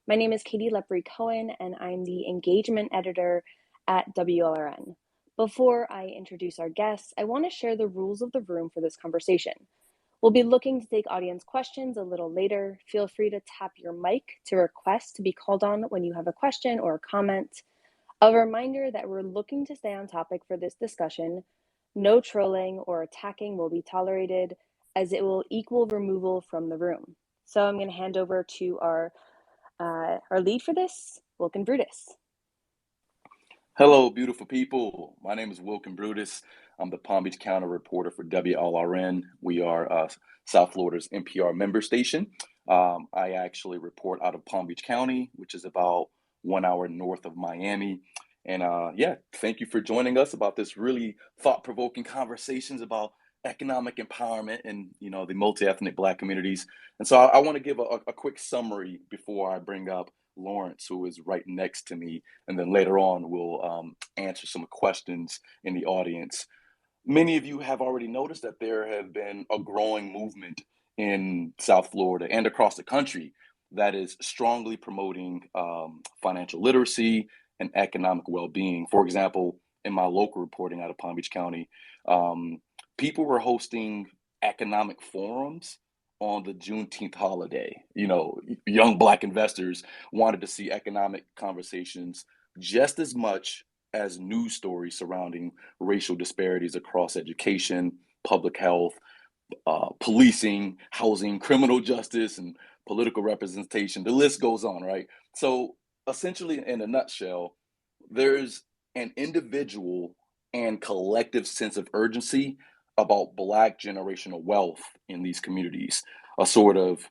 My name is Katie Lepre-Cohen, and I'm the engagement editor at WLRN. Before I introduce our guests, I want to share the rules of the room for this conversation. We'll be looking to take audience questions a little later. Feel free to tap your mic to request to be called on when you have a question or a comment. A reminder that we're looking to stay on topic for this discussion. No trolling or attacking will be tolerated, as it will equal removal from the room. So I'm going to hand over to our lead for this, Wilkin Brutus. Hello, beautiful people. My name is Wilkin Brutus. I'm the Palm Beach County reporter for WLRN. We are South Florida's NPR member station. I actually report out of Palm Beach County, which is about 1 hour north of Miami. And thank you for joining us about this really thought-provoking conversations about economic empowerment and the multi-ethnic Black communities. And so I want to give a quick summary before I bring up Lawrence, who is right next to me, and then later on we'll answer some questions in the audience. Many of you have already noticed that there have been a growing movement in South Florida and across the country that is strongly promoting financial literacy and economic well-being. For example, in my local reporting out of Palm Beach County, people were hosting economic forums on the Juneteenth holiday. Young Black investors wanted to see economic conversations just as much as news stories surrounding racial disparities across education, public health, policing, housing, criminal justice, and political representation. The list goes on, right? So essentially, in a nutshell, there's an individual and collective sense of urgency about Black generational wealth in these communities, a sort of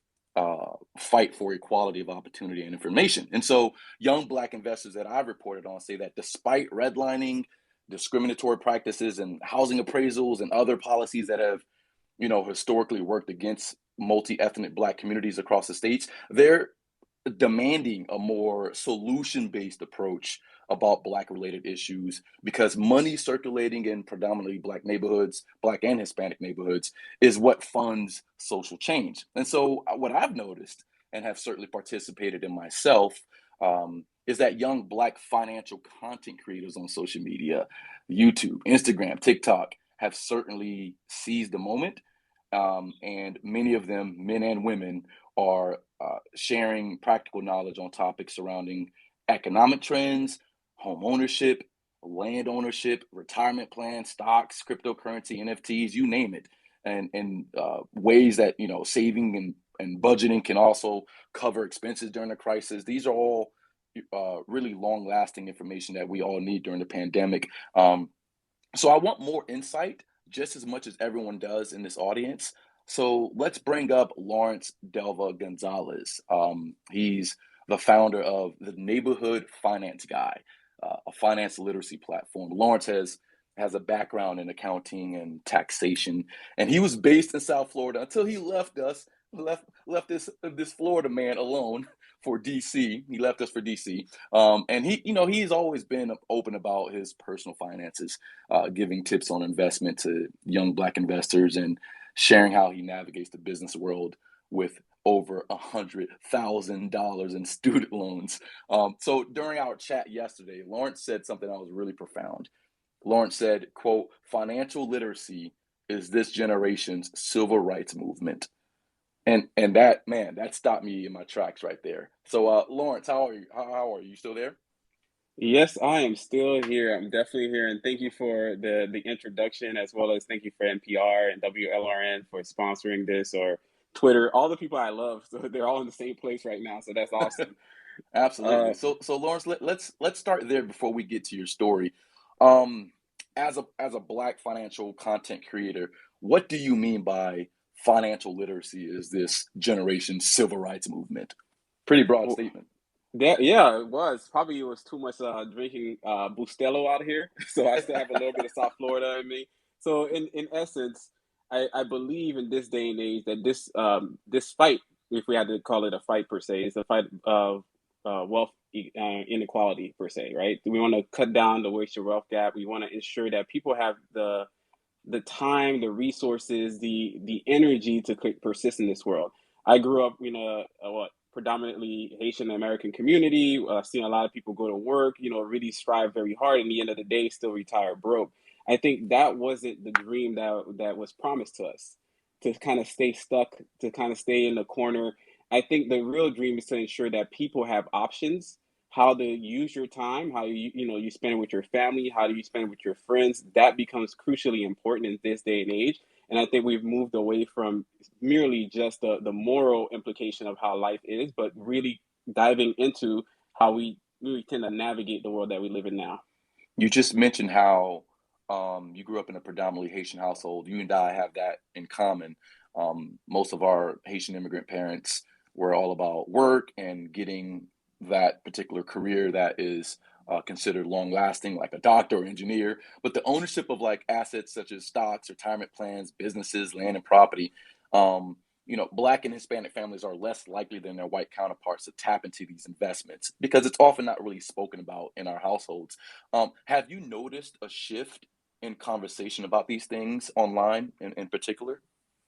fight for equality of opportunity and information. And so young Black investors that I've reported on say that despite redlining, discriminatory practices, and housing appraisals and other policies that have historically worked against multi-ethnic Black communities across the states, they're demanding a more solution-based approach about Black-related issues because money circulating in predominantly Black neighborhoods, Black and Hispanic neighborhoods, is what funds social change. And so what I've noticed and have certainly participated in myself is that young Black financial content creators on social media, YouTube, Instagram, TikTok, have certainly seized the moment. And many of them, men and women, are sharing practical knowledge on topics surrounding economic trends, home ownership, land ownership, retirement plans, stocks, cryptocurrency, NFTs, you name it, and ways that saving and budgeting can also cover expenses during a crisis. These are all really long-lasting information that we all need during the pandemic. So I want more insight, just as much as everyone does in this audience. So let's bring up Lawrence Delva Gonzalez. He's the founder of the Neighborhood Finance Guy, a finance literacy platform. Lawrence has a background in accounting and taxation, and he was based in South Florida until he left this Florida man alone for DC. He left us for DC, and he's always been open about his personal finances, giving tips on investment to young Black investors and sharing how he navigates the business world with over $100,000 in student loans. So during our chat yesterday, Lawrence said something that was really profound. Lawrence said, quote, "Financial literacy is this generation's civil rights movement." And that, man, that stopped me in my tracks right there. So Lawrence, how are you? How are you? You still there? Yes, I am still here. I'm definitely here, and thank you for the introduction, as well as thank you for NPR and WLRN for sponsoring this, or Twitter. All the people I love, so they're all in the same place right now. So that's awesome. Absolutely. Uh, So Lawrence, let's start there before we get to your story. Um, as a Black financial content creator, what do you mean by financial literacy is this generation's civil rights movement? Pretty broad well, statement. yeah, it was. Probably it was too much drinking Bustelo out here, so I still have a little bit of South Florida in me. So in essence, I believe in this day and age that this fight, if we had to call it a fight per se, is a fight of wealth inequality per se, right? We want to cut down the racial wealth gap. We want to ensure that people have the time, the resources, the energy to persist in this world. I grew up in a what predominantly Haitian American community, seeing a lot of people go to work, really strive very hard, and at the end of the day, still retire broke. I think that wasn't the dream that was promised to us, to kind of stay stuck, to kind of stay in the corner. I think the real dream is to ensure that people have options, how to use your time, how you spend it with your family, how do you spend it with your friends. That becomes crucially important in this day and age. And I think we've moved away from merely just the moral implication of how life is, but really diving into how we really tend to navigate the world that we live in now. You just mentioned how you grew up in a predominantly Haitian household. You and I have that in common. Most of our Haitian immigrant parents were all about work and getting that particular career that is considered long lasting, like a doctor or engineer. But the ownership of like assets such as stocks, retirement plans, businesses, land, and property, Black and Hispanic families are less likely than their white counterparts to tap into these investments because it's often not really spoken about in our households. Have you noticed a shift in conversation about these things online in particular?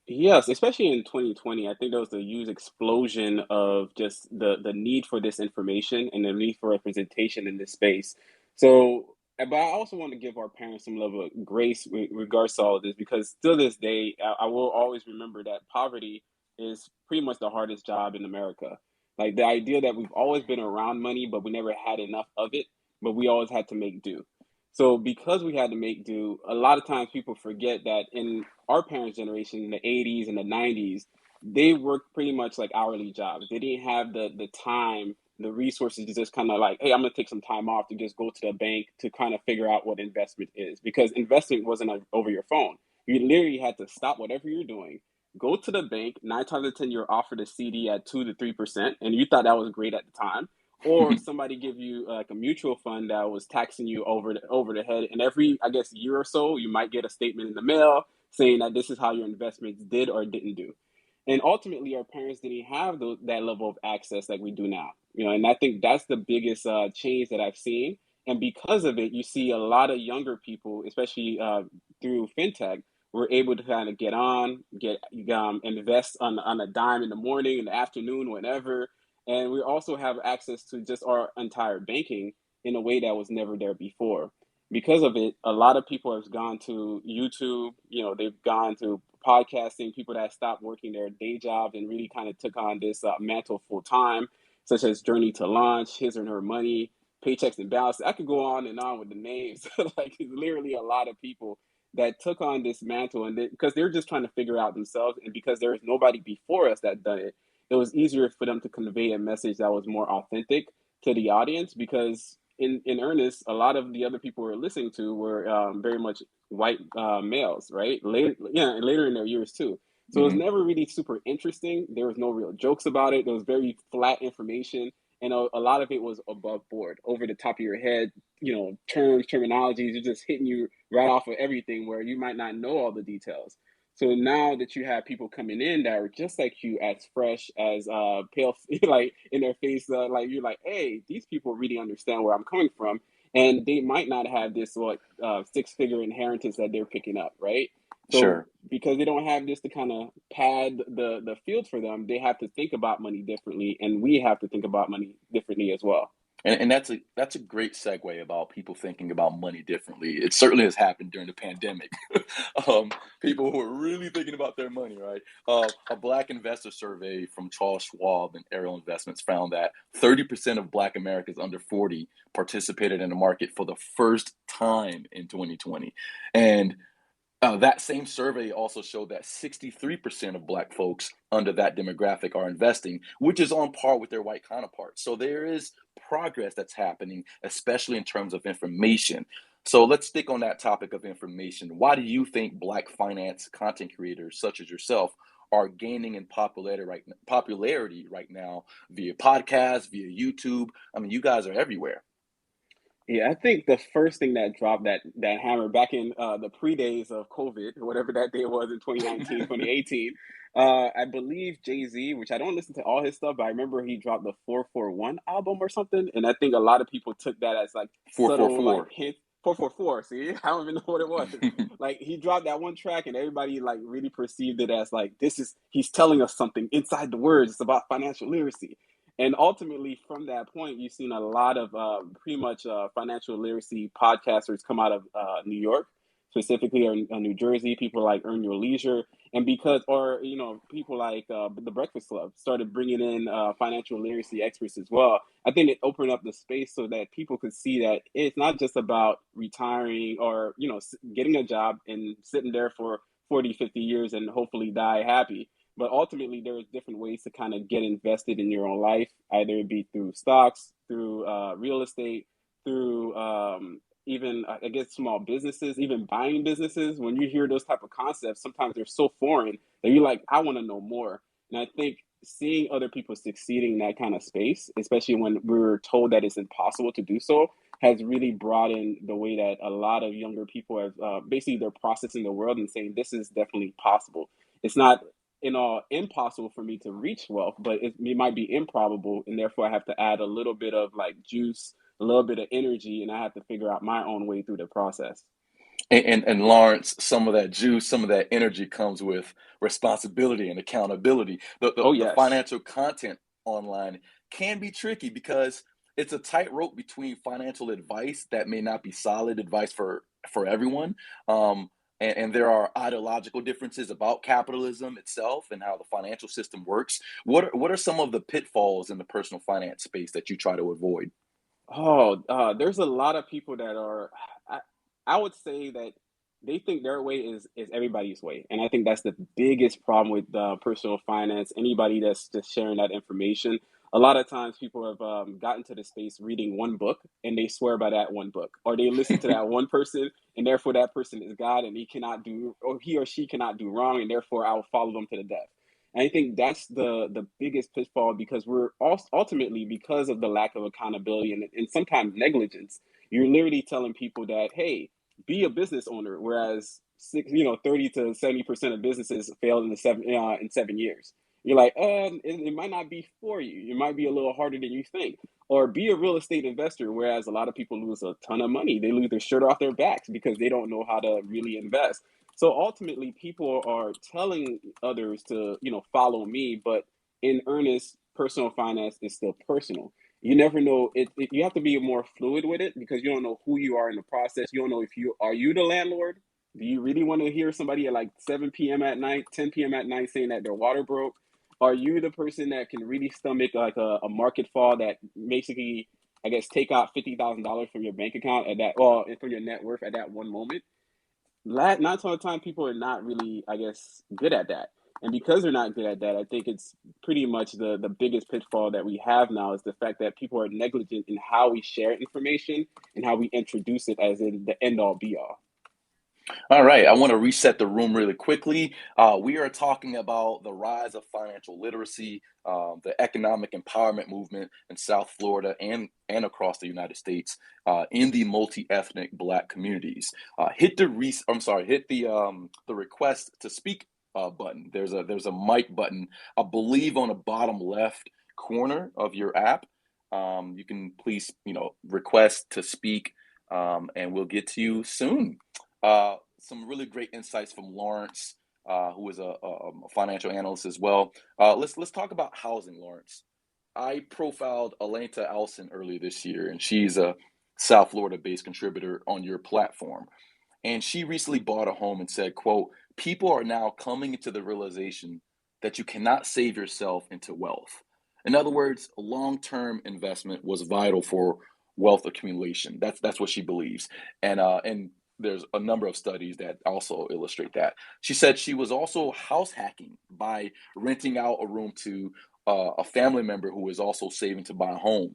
Yes, especially in 2020, I think there was a huge explosion of just the need for this information and the need for representation in this space. So, but I also want to give our parents some level of grace with regards to all of this, because still this day, I will always remember that poverty is pretty much the hardest job in America. Like the idea that we've always been around money, but we never had enough of it, but we always had to make do. So because we had to make do, a lot of times people forget that in our parents' generation in the 80s and the 90s, they worked pretty much like hourly jobs. They didn't have the time, the resources to just kind of like, hey, I'm going to take some time off to just go to the bank to kind of figure out what investment is, because investment wasn't over your phone. You literally had to stop whatever you're doing, go to the bank. 9 times out of 10, you're offered a CD at 2 to 3%, and you thought that was great at the time. Or somebody give you like a mutual fund that was taxing you over the head, and every, I guess, year or so, you might get a statement in the mail saying that this is how your investments did or didn't do. And ultimately, our parents didn't have that level of access like we do now. And I think that's the biggest change that I've seen. And because of it, you see a lot of younger people, especially through fintech, were able to kind of get invest on a dime in the morning, in the afternoon, whenever. And we also have access to just our entire banking in a way that was never there before. Because of it, a lot of people have gone to YouTube, they've gone to podcasting, people that stopped working their day jobs and really kind of took on this mantle full time, such as Journey to Launch, His or Her Money, Paychecks and Balances. I could go on with the names. Like, it's literally a lot of people that took on this mantle, and because they're just trying to figure out themselves, and because there is nobody before us that done it, it was easier for them to convey a message that was more authentic to the audience, because in earnest, a lot of the other people we were listening to were very much white males, right? Later in their years too. So it was Hmm. never really super interesting. There was no real jokes about it. There was very flat information, and a lot of it was above board, over the top of your head. Terminologies, are just hitting you right off of everything, where you might not know all the details. So now that you have people coming in that are just like you, as fresh as pale, like in their face, like you're like, hey, these people really understand where I'm coming from, and they might not have this six-figure inheritance that they're picking up, right? So Sure. because they don't have this to kind of pad the field for them, they have to think about money differently, and we have to think about money differently as well. And that's a great segue about people thinking about money differently. It certainly has happened during the pandemic. People who are really thinking about their money, right? A Black investor survey from Charles Schwab and Ariel Investments found that 30% of Black Americans under 40 participated in the market for the first time in 2020. And that same survey also showed that 63% of Black folks under that demographic are investing, which is on par with their white counterparts. So there is progress that's happening, especially in terms of information. So let's stick on that topic of information. Why do you think Black finance content creators such as yourself are gaining in popularity right now via podcasts, via YouTube? I mean, you guys are everywhere. Yeah, I think the first thing that dropped that hammer back in the pre-days of COVID, whatever that day was in 2019, 2018, I believe Jay-Z, which I don't listen to all his stuff, but I remember he dropped the 441 album or something, and I think a lot of people took that as like subtle like 444. hint. 444, see? I don't even know what it was. Like, he dropped that one track, and everybody like really perceived it as like, he's telling us something inside the words. It's about financial literacy. And ultimately, from that point, you've seen a lot of pretty much financial literacy podcasters come out of New York, specifically, or New Jersey. People like Earn Your Leisure, and because, or people like the Breakfast Club started bringing in financial literacy experts as well. I think it opened up the space so that people could see that it's not just about retiring or getting a job and sitting there for 40, 50 years and hopefully die happy. But ultimately, there's different ways to kind of get invested in your own life, either it be through stocks, through real estate, through even, I guess, small businesses, even buying businesses. When you hear those type of concepts, sometimes they're so foreign that you're like, I want to know more. And I think seeing other people succeeding in that kind of space, especially when we're told that it's impossible to do so, has really broadened the way that a lot of younger people have basically they're processing the world and saying this is definitely possible. It's not impossible for me to reach wealth, but it might be improbable, and therefore I have to add a little bit of like juice, a little bit of energy, and I have to figure out my own way through the process. And Lawrence, some of that juice, some of that energy comes with responsibility and accountability. Oh The yes. financial content online can be tricky because it's a tightrope between financial advice that may not be solid advice for everyone. And there are ideological differences about capitalism itself and how the financial system works. What are some of the pitfalls in the personal finance space that you try to avoid? Oh, there's a lot of people that are, I, I would say that they think their way is everybody's way, and I think that's the biggest problem with personal finance. Anybody that's just sharing that information, a lot of times people have gotten to the space reading one book and they swear by that one book, or they listen to that one person, and therefore that person is God, and he cannot do, or he or she cannot do wrong, and therefore I will follow them to the death. And I think that's the biggest pitfall because we're ultimately because of the lack of accountability and sometimes negligence. You're literally telling people that, hey, be a business owner, whereas 30 to 70% of businesses fail in 7 years. You're like, it might not be for you. It might be a little harder than you think. Or be a real estate investor, whereas a lot of people lose a ton of money. They lose their shirt off their backs because they don't know how to really invest. So ultimately, people are telling others to, follow me, but in earnest, personal finance is still personal. You never know. You have to be more fluid with it because you don't know who you are in the process. You don't know if you the landlord. Do you really want to hear somebody at like 7 p.m. at night, 10 p.m. at night saying that their water broke? Are you the person that can really stomach like a market fall that basically, I guess, take out $50,000 from your bank account at that, or from your net worth at that one moment? Nine times time, people are not really, I guess, good at that. And because they're not good at that, I think it's pretty much the biggest pitfall that we have now is the fact that people are negligent in how we share information and how we introduce it as in the end all be all. All right, I want to reset the room really quickly. We are talking about the rise of financial literacy, the economic empowerment movement in South Florida and across the United States in the multi-ethnic Black communities. Hit the request to speak button. There's a mic button, I believe, on the bottom left corner of your app. You can please request to speak, and we'll get to you soon. Some really great insights from Lawrence, who is a financial analyst as well. Let's talk about housing, Lawrence. I profiled Alenta Alson earlier this year, and she's a South Florida-based contributor on your platform. And she recently bought a home and said, quote, people are now coming into the realization that you cannot save yourself into wealth. In other words, long-term investment was vital for wealth accumulation. That's what she believes. And there's a number of studies that also illustrate that. She said she was also house hacking by renting out a room to a family member who is also saving to buy a home.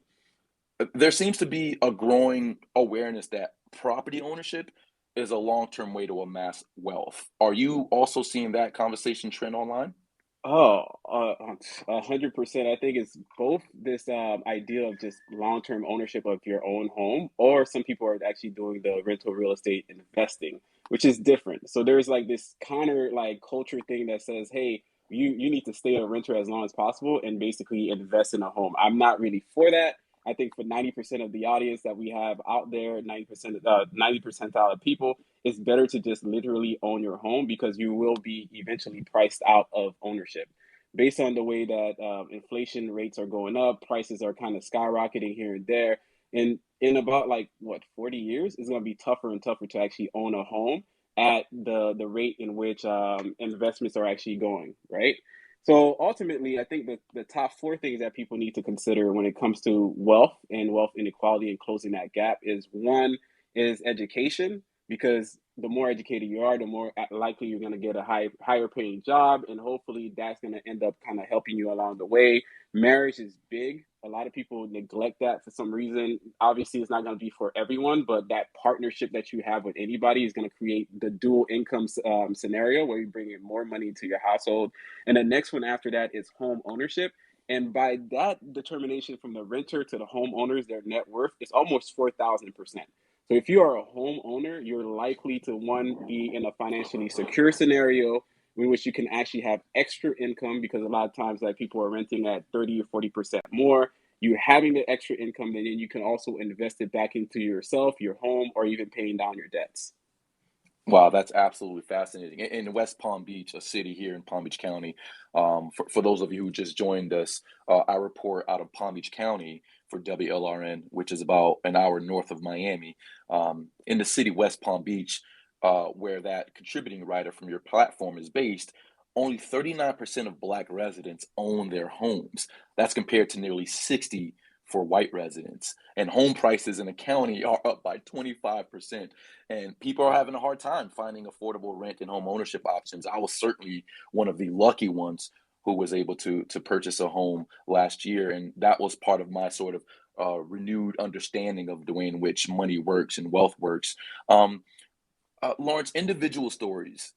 There seems to be a growing awareness that property ownership is a long-term way to amass wealth. Are you also seeing that conversation trend online? Oh, 100%. I think it's both this idea of just long-term ownership of your own home, or some people are actually doing the rental real estate investing, which is different. So there's like this counter like culture thing that says, hey, you need to stay a renter as long as possible and basically invest in a home. I'm not really for that. I think for 90% of the audience that we have out there, 90 percentile of people, it's better to just literally own your home because you will be eventually priced out of ownership. based on the way that inflation rates are going up, prices are kind of skyrocketing here and there. And in about like what 40 years, it's going to be tougher and tougher to actually own a home at the rate in which investments are actually going, right? So ultimately, I think that the top four things that people need to consider when it comes to wealth and wealth inequality and closing that gap is one is education, because the more educated you are, the more likely you're going to get a higher paying job, and hopefully that's going to end up kind of helping you along the way. Marriage is big. A lot of people neglect that for some reason. Obviously, it's not going to be for everyone, but that partnership that you have with anybody is going to create the dual income scenario where you bring in more money into your household. And the next one after that is home ownership. And by that determination from the renter to the homeowners, their net worth is almost 4,000%. So if you are a homeowner, you're likely to one, be in a financially secure scenario in which you can actually have extra income, because a lot of times like people are renting at 30 or 40% more. You're having the extra income, and then you can also invest it back into yourself, your home, or even paying down your debts. Wow, that's absolutely fascinating. In West Palm Beach, a city here in Palm Beach County, for those of you who just joined us, I report out of Palm Beach County for WLRN, which is about an hour north of Miami. In the city, West Palm Beach, where that contributing writer from your platform is based, only 39% of Black residents own their homes. That's compared to nearly 60 for white residents. And home prices in the county are up by 25%. And people are having a hard time finding affordable rent and home ownership options. I was certainly one of the lucky ones who was able to purchase a home last year, and that was part of my sort of renewed understanding of the way in which money works and wealth works. Um, Lawrence, individual stories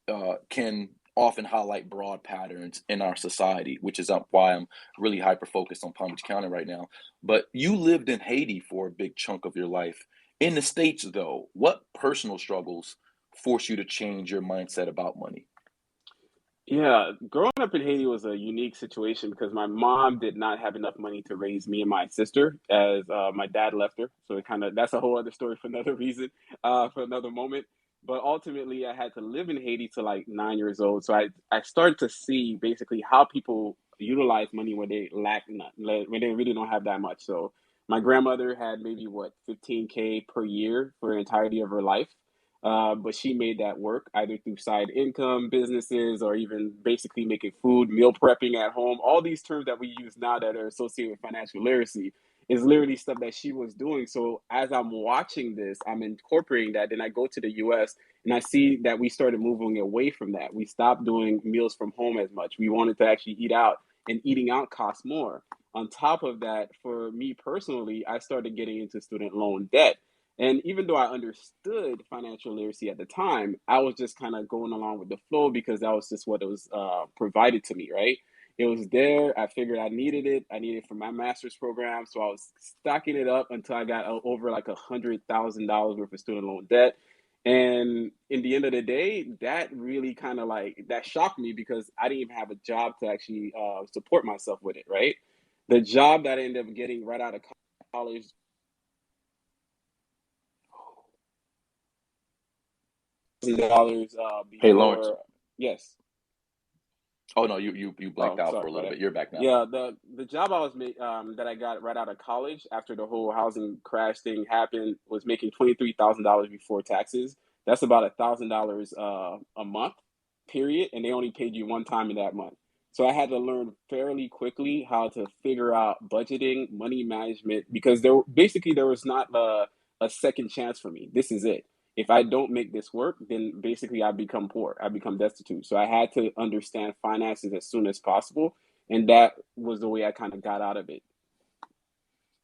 can often highlight broad patterns in our society, which is why I'm really hyper focused on Palm Beach County right now. But you lived in Haiti for a big chunk of your life. In the States, though, what personal struggles force you to change your mindset about money? Yeah, growing up in Haiti was a unique situation because my mom did not have enough money to raise me and my sister, as my dad left her. So it kind of that's a whole other story for another reason, for another moment. But ultimately, I had to live in Haiti till like 9 years old. So I started to see basically how people utilize money when they lack not, when they really don't have that much. So my grandmother had maybe what 15K per year for the entirety of her life. But she made that work either through side income, businesses, or even basically making food, meal prepping at home. All these terms that we use now that are associated with financial literacy is literally stuff that she was doing. So as I'm watching this, I'm incorporating that. Then I go to the US and I see that we started moving away from that. We stopped doing meals from home as much. We wanted to actually eat out, and eating out costs more. On top of that, for me personally, I started getting into student loan debt. And even though I understood financial literacy at the time, I was just kind of going along with the flow because that was just what was provided to me, right? It was there. I figured I needed it. I needed it for my master's program. So I was stocking it up until I got over like $100,000 worth of student loan debt. And in the end of the day, that really kind of like that shocked me because I didn't even have a job to actually support myself with it, right? The job that I ended up getting right out of college dollars Hey, Lawrence. before. Yes. Oh no, you blanked Oh, out sorry for a about little that. bit. You're back now. Yeah, the job that I got right out of college after the whole housing crash thing happened was making $23,000 before taxes. That's about $1,000 a month, period, and they only paid you one time in that month. So I had to learn fairly quickly how to figure out budgeting, money management, because there was not a second chance for me. This is it. If I don't make this work, then basically I become poor. I become destitute. So I had to understand finances as soon as possible. And that was the way I kind of got out of it.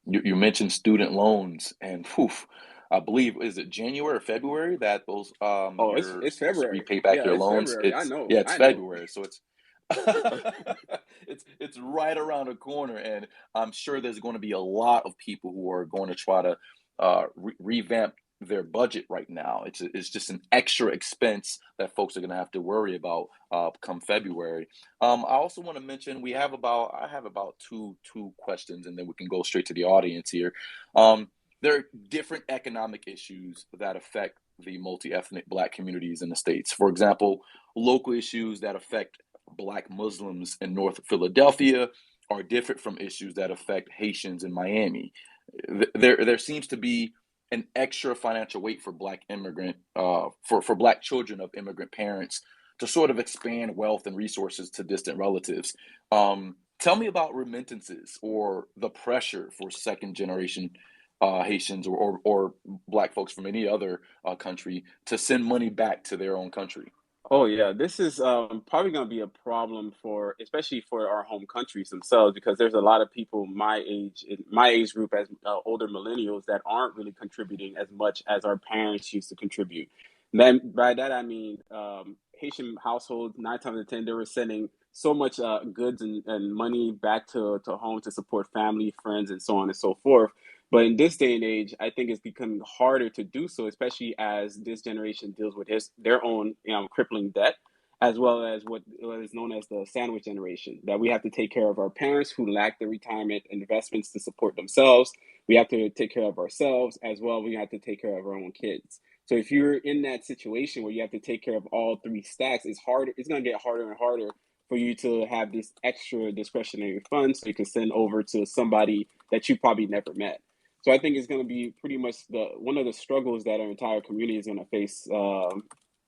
You mentioned student loans, and poof, I believe is it January or February that those Oh, you're it's supposed to February. repay back Yeah, your it's loans. February. I It's know. yeah, it's I know. February, so it's it's right around the corner, and I'm sure there's going to be a lot of people who are going to try to revamp their budget right now. It's just an extra expense that folks are going to have to worry about come February. I also want to mention I have about two questions, and then we can go straight to the audience here. Um, there are different economic issues that affect the multi-ethnic Black communities in the States. For example, local issues that affect Black Muslims in North Philadelphia are different from issues that affect Haitians in Miami. There seems to be an extra financial weight for Black immigrant for Black children of immigrant parents to sort of expand wealth and resources to distant relatives. Tell me about remittances or the pressure for second generation Haitians or Black folks from any other country to send money back to their own country. Oh yeah, this is probably going to be a problem for, especially for our home countries themselves, because there's a lot of people my age, in my age group, as older millennials, that aren't really contributing as much as our parents used to contribute. Then by that I mean Haitian households, 9 times out of 10, they were sending so much goods and money back to home to support family, friends, and so on and so forth. But in this day and age, I think it's becoming harder to do so, especially as this generation deals with their own crippling debt, as well as what is known as the sandwich generation, that we have to take care of our parents who lack the retirement investments to support themselves. We have to take care of ourselves as well. We have to take care of our own kids. So if you're in that situation where you have to take care of all three stacks, it's harder. It's going to get harder and harder for you to have this extra discretionary funds so you can send over to somebody that you probably never met. So I think it's going to be pretty much one of the struggles that our entire community is going to face. I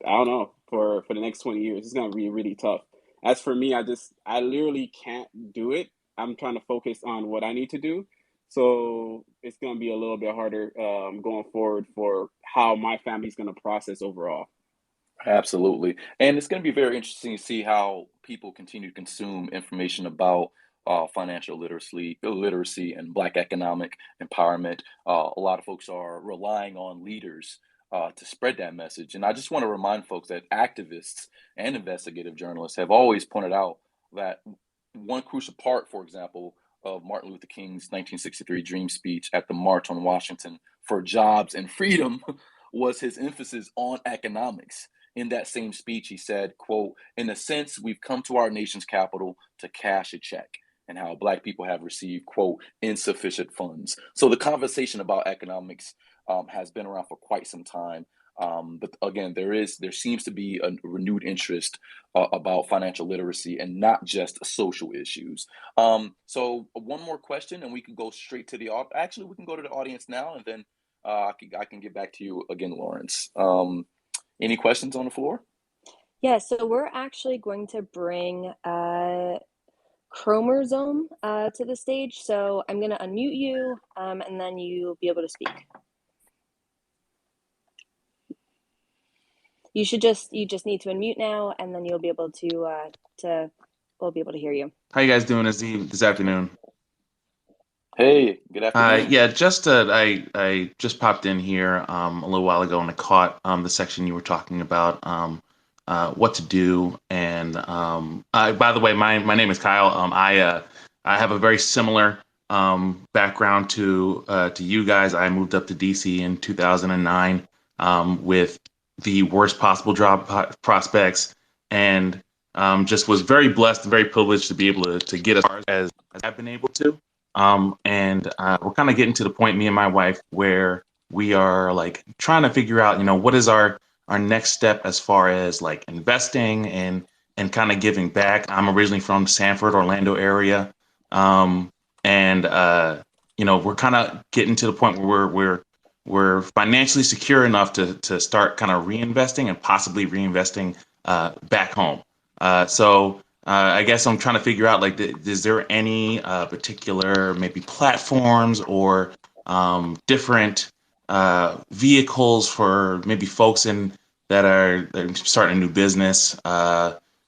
don't know, for the next 20 years. It's going to be really tough. As for me, I literally can't do it. I'm trying to focus on what I need to do. So it's going to be a little bit harder going forward for how my family's going to process overall. Absolutely. And it's going to be very interesting to see how people continue to consume information about financial literacy and Black economic empowerment. A lot of folks are relying on leaders to spread that message. And I just want to remind folks that activists and investigative journalists have always pointed out that one crucial part, for example, of Martin Luther King's 1963 Dream speech at the March on Washington for Jobs and Freedom was his emphasis on economics. In that same speech, he said, quote, "In a sense, we've come to our nation's capital to cash a check," and how Black people have received, quote, "insufficient funds." So the conversation about economics has been around for quite some time. But again, there seems to be a renewed interest about financial literacy and not just social issues. So one more question, and we can go straight to the actually we can go to the audience now, and then I can get back to you again, Lawrence. Any questions on the floor? Yeah, so we're actually going to bring Chromosome to the stage. So I'm going to unmute you, and then you'll be able to speak. You just need to unmute now, and then you'll be able we'll be able to hear you. How you guys doing this afternoon? Hey, good afternoon. Yeah, I just popped in here a little while ago, and I caught the section you were talking about what to do. And by the way, my name is Kyle. I have a very similar background to you guys. I moved up to DC in 2009 with the worst possible job prospects, and just was very blessed and very privileged to be able to get as far as I've been able to. And we're kind of getting to the point, me and my wife, where we are like trying to figure out, what is our next step as far as like investing and kind of giving back. I'm originally from Sanford, Orlando area. And we're kind of getting to the point where we're financially secure enough to start kind of reinvesting and possibly reinvesting back home. So I guess I'm trying to figure out, like, is there any particular maybe platforms or different vehicles for maybe folks that are starting a new business,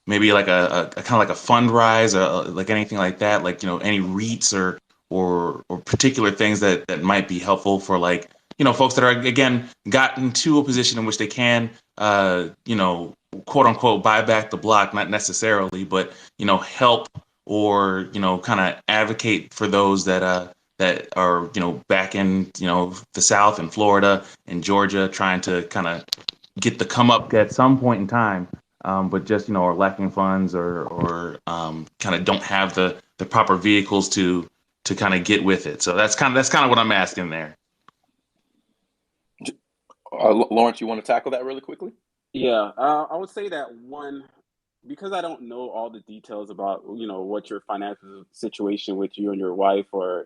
maybe like a kind of like a Fundrise, like anything like that, like, any REITs or particular things that might be helpful for, like, folks that are, again, gotten to a position in which they can, quote unquote, buy back the block, not necessarily, but, help or, kind of advocate for those that are, back in, the South and Florida and Georgia, trying to kind of get the come up at some point in time, but just, are lacking funds or kind of don't have the proper vehicles to kind of get with it. So that's kind of what I'm asking there. Lawrence, you want to tackle that really quickly? Yeah, I would say that one because I don't know all the details about, you know, what your financial situation with you and your wife or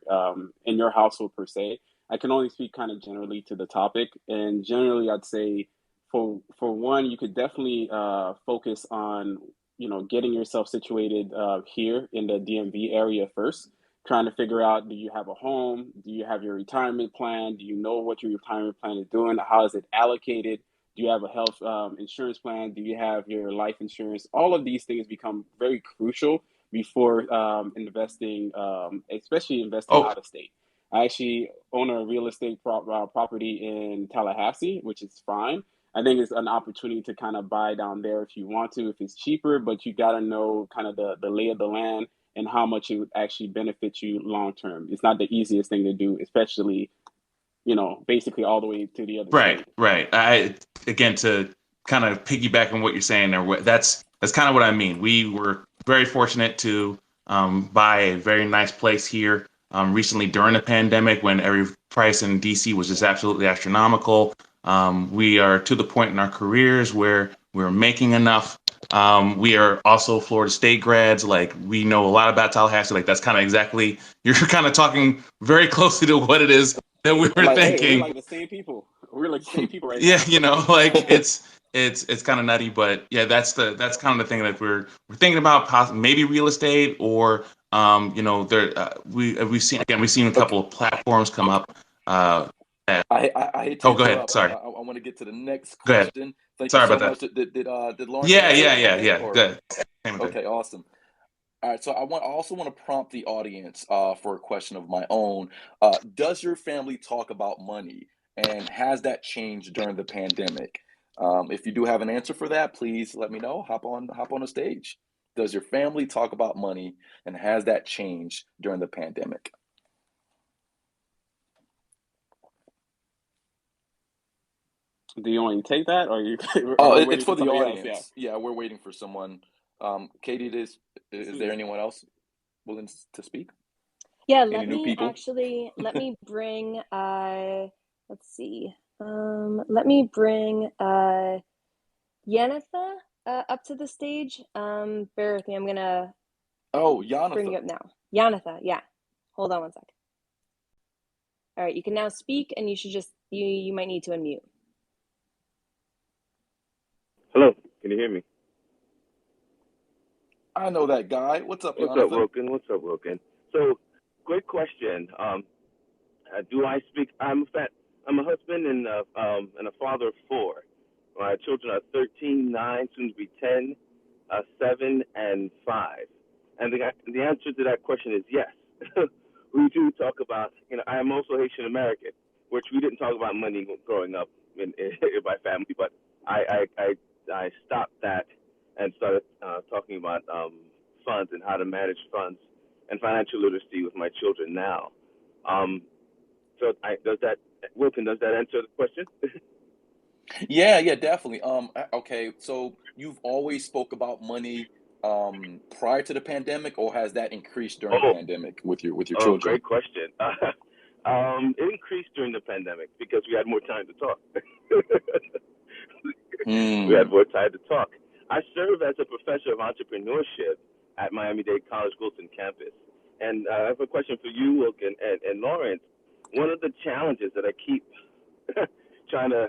in your household per se, I can only speak kind of generally to the topic. And generally, I'd say for one, you could definitely focus on, you know, getting yourself situated here in the DMV area first, trying to figure out, do you have a home? Do you have your retirement plan? Do you know what your retirement plan is doing? How is it allocated? Do you have a health insurance plan? Do you have your life insurance? All of these things become very crucial before investing, especially investing Oh, out of state. I actually own a real estate property in Tallahassee, which is fine. I think it's an opportunity to kind of buy down there if you want to, if it's cheaper, but you got to know kind of the lay of the land and how much it would actually benefit you long term. It's not the easiest thing to do, especially, you know, basically all the way to the other right, state. right. I again to kind of piggyback on what you're saying there. That's kind of what I mean. We were very fortunate to buy a very nice place here recently during the pandemic when every price in DC was just absolutely astronomical. We are to the point in our careers where we're making enough. We are also Florida State grads. Like we know a lot about Tallahassee. Like that's kind of exactly you're kind of talking very closely to what it is that we were Like, hey, we're thinking. like the same people. We're like the same people right Yeah, now. you know, like it's kind of nutty, but yeah, that's kind of the thing that we're thinking about, maybe real estate or you know, there we've seen a Okay. couple of platforms come up. That, I hate to oh, go ahead. interrupt. Sorry, I want to get to the next go ahead. question. Thank you Sorry so about much. that. Did Lawrence Yeah, answer yeah, it yeah, okay? yeah. Or Good. Same with okay, awesome. All right, so I also want to prompt the audience for a question of my own. Does your family talk about money, and has that changed during the pandemic? If you do have an answer for that, please let me know. Hop on the stage. Does your family talk about money, and has that changed during the pandemic? Do you want to take that, or you Oh, are we it's waiting for for the somebody else? Yeah. audience. Yeah, we're waiting for someone. Katie, is there anyone else willing to speak? Yeah, Any new people? let me bring let's see. Let me bring Yanitha up to the stage. Bear with me. I'm gonna Oh, bring Jonathan. you up now. Yanitha, yeah. Hold on one sec. All right, you can now speak, and you should just you might need to unmute. Hello, can you hear me? I know that guy. What's up, What's up, Jonathan? Wilkin? What's up, Wilkin? So, great question. Do I speak? I'm a husband and a father of four. My children are 13, 9, soon to be 10, 7, and 5. And the answer to that question is yes. We do talk about. I am also Haitian American, which we didn't talk about money growing up in my family, but I stopped that and started talking about funds and how to manage funds and financial literacy with my children now. Um, Wilkin, does that answer the question? Yeah, yeah, definitely. Okay, so you've always spoke about money prior to the pandemic, or has that increased during the Oh, pandemic with your oh, children? great question. It increased during the pandemic because we had more time to talk. We had Hmm. more time to talk. I serve as a professor of entrepreneurship at Miami-Dade College Wilson campus. And I have a question for you, Wilkin, and Lawrence. One of the challenges that I keep trying to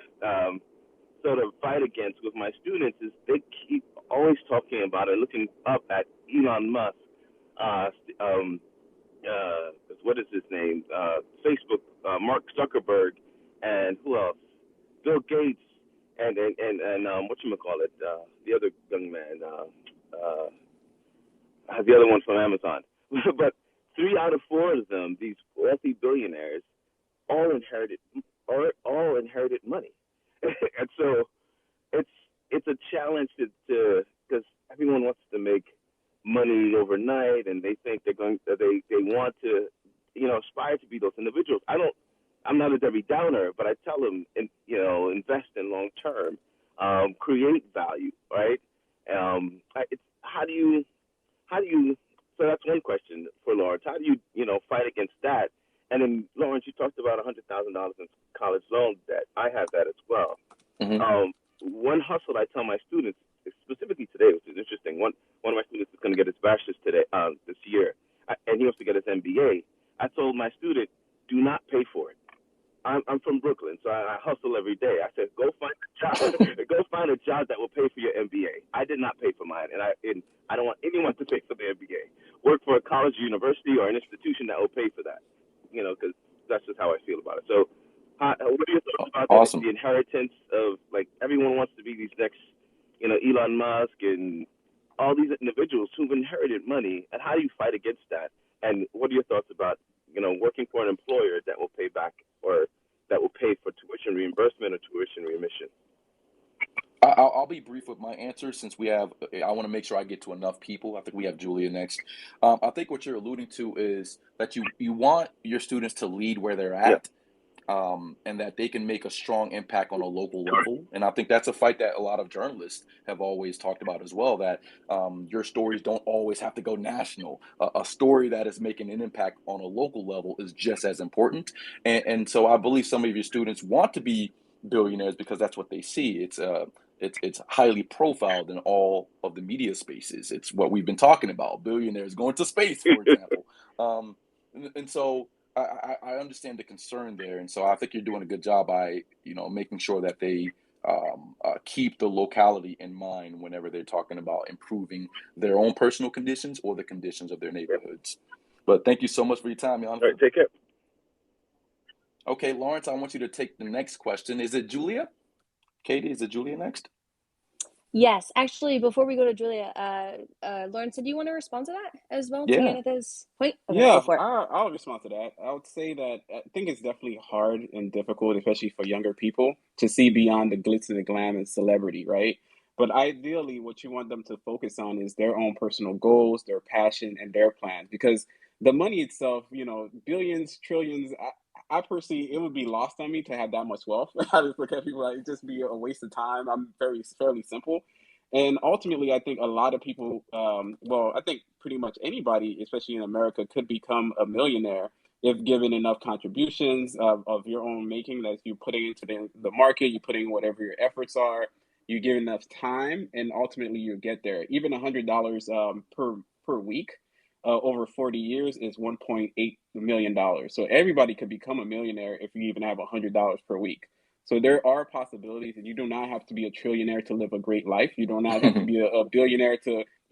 sort of fight against with my students is they keep always talking about it, looking up at Elon Musk, uh, um, what is his name? Facebook, Mark Zuckerberg, and who else? Bill Gates, and what you call it? The other young man, the other one from Amazon. But 3 out of 4 of them, these wealthy billionaires, all inherited, all inherited money, and so it's it's a challenge to because everyone wants to make money overnight, and they think they want to aspire to be those individuals. I'm not a Debbie Downer, but I tell them invest in long term, create value, right? It's how do you so that's one question for Lawrence. How do you fight against that? And then Lawrence, you talked about $100,000 in college loan debt. I have that as well. Hmm. One hustle I tell my students, specifically today, which is interesting. thing. One of my students is going to get his bachelor's today, this year, and he wants to get his MBA. I told my student, do not pay for it. I'm from Brooklyn, so I hustle every day. I said, go find a job. Go find a job that will pay for your MBA. I did not pay for mine, and I don't want anyone to pay for the MBA. Work for a college, university, or an institution that will pay for that. Because that's just how I feel about it. So, what are your thoughts about Awesome. the inheritance of, like, everyone wants to be these next, Elon Musk and all these individuals who've inherited money, and how do you fight against that? And what are your thoughts about working for an employer that will pay back or that will pay for tuition reimbursement or tuition remission? I'll be brief with my answer since I want to make sure I get to enough people. I think we have Julia next. I think what you're alluding to is that you want your students to lead where they're Yeah. at, and that they can make a strong impact on a local level. And I think that's a fight that a lot of journalists have always talked about as well, that your stories don't always have to go national. A story that is making an impact on a local level is just as important. And so I believe some of your students want to be billionaires because that's what they see. It's highly profiled in all of the media spaces. It's what we've been talking about, billionaires going to space, for example. And so I understand the concern there, and so I think you're doing a good job by making sure that they keep the locality in mind whenever they're talking about improving their own personal conditions or the conditions of their neighborhoods. But thank you so much for your time, Jan. All right, take care. Okay, Lawrence, I want you to take the next question. Is it Julia? Katie, is it Julia next? Yes, actually, before we go to Julia, Lawrence, did you want to respond to that as well to Yeah. Yannick's point? Okay, Yeah, go for it. I'll respond to that. I would say that I think it's definitely hard and difficult, especially for younger people, to see beyond the glitz and the glam and celebrity, right? But ideally, what you want them to focus on is their own personal goals, their passion, and their plans. Because the money itself, billions, trillions, I personally, it would be lost on me to have that much wealth. I just look at people like it'd just be a waste of time. I'm fairly simple. And ultimately, I think a lot of people, I think pretty much anybody, especially in America, could become a millionaire if given enough contributions of your own making that you're putting into the market, you're putting whatever your efforts are, you give enough time, and ultimately you get there. Even $100 per week over 40 years is $1.8 million. So everybody could become a millionaire if you even have $100 per week. So there are possibilities, and you do not have to be a trillionaire to live a great life. You do not have to be a billionaire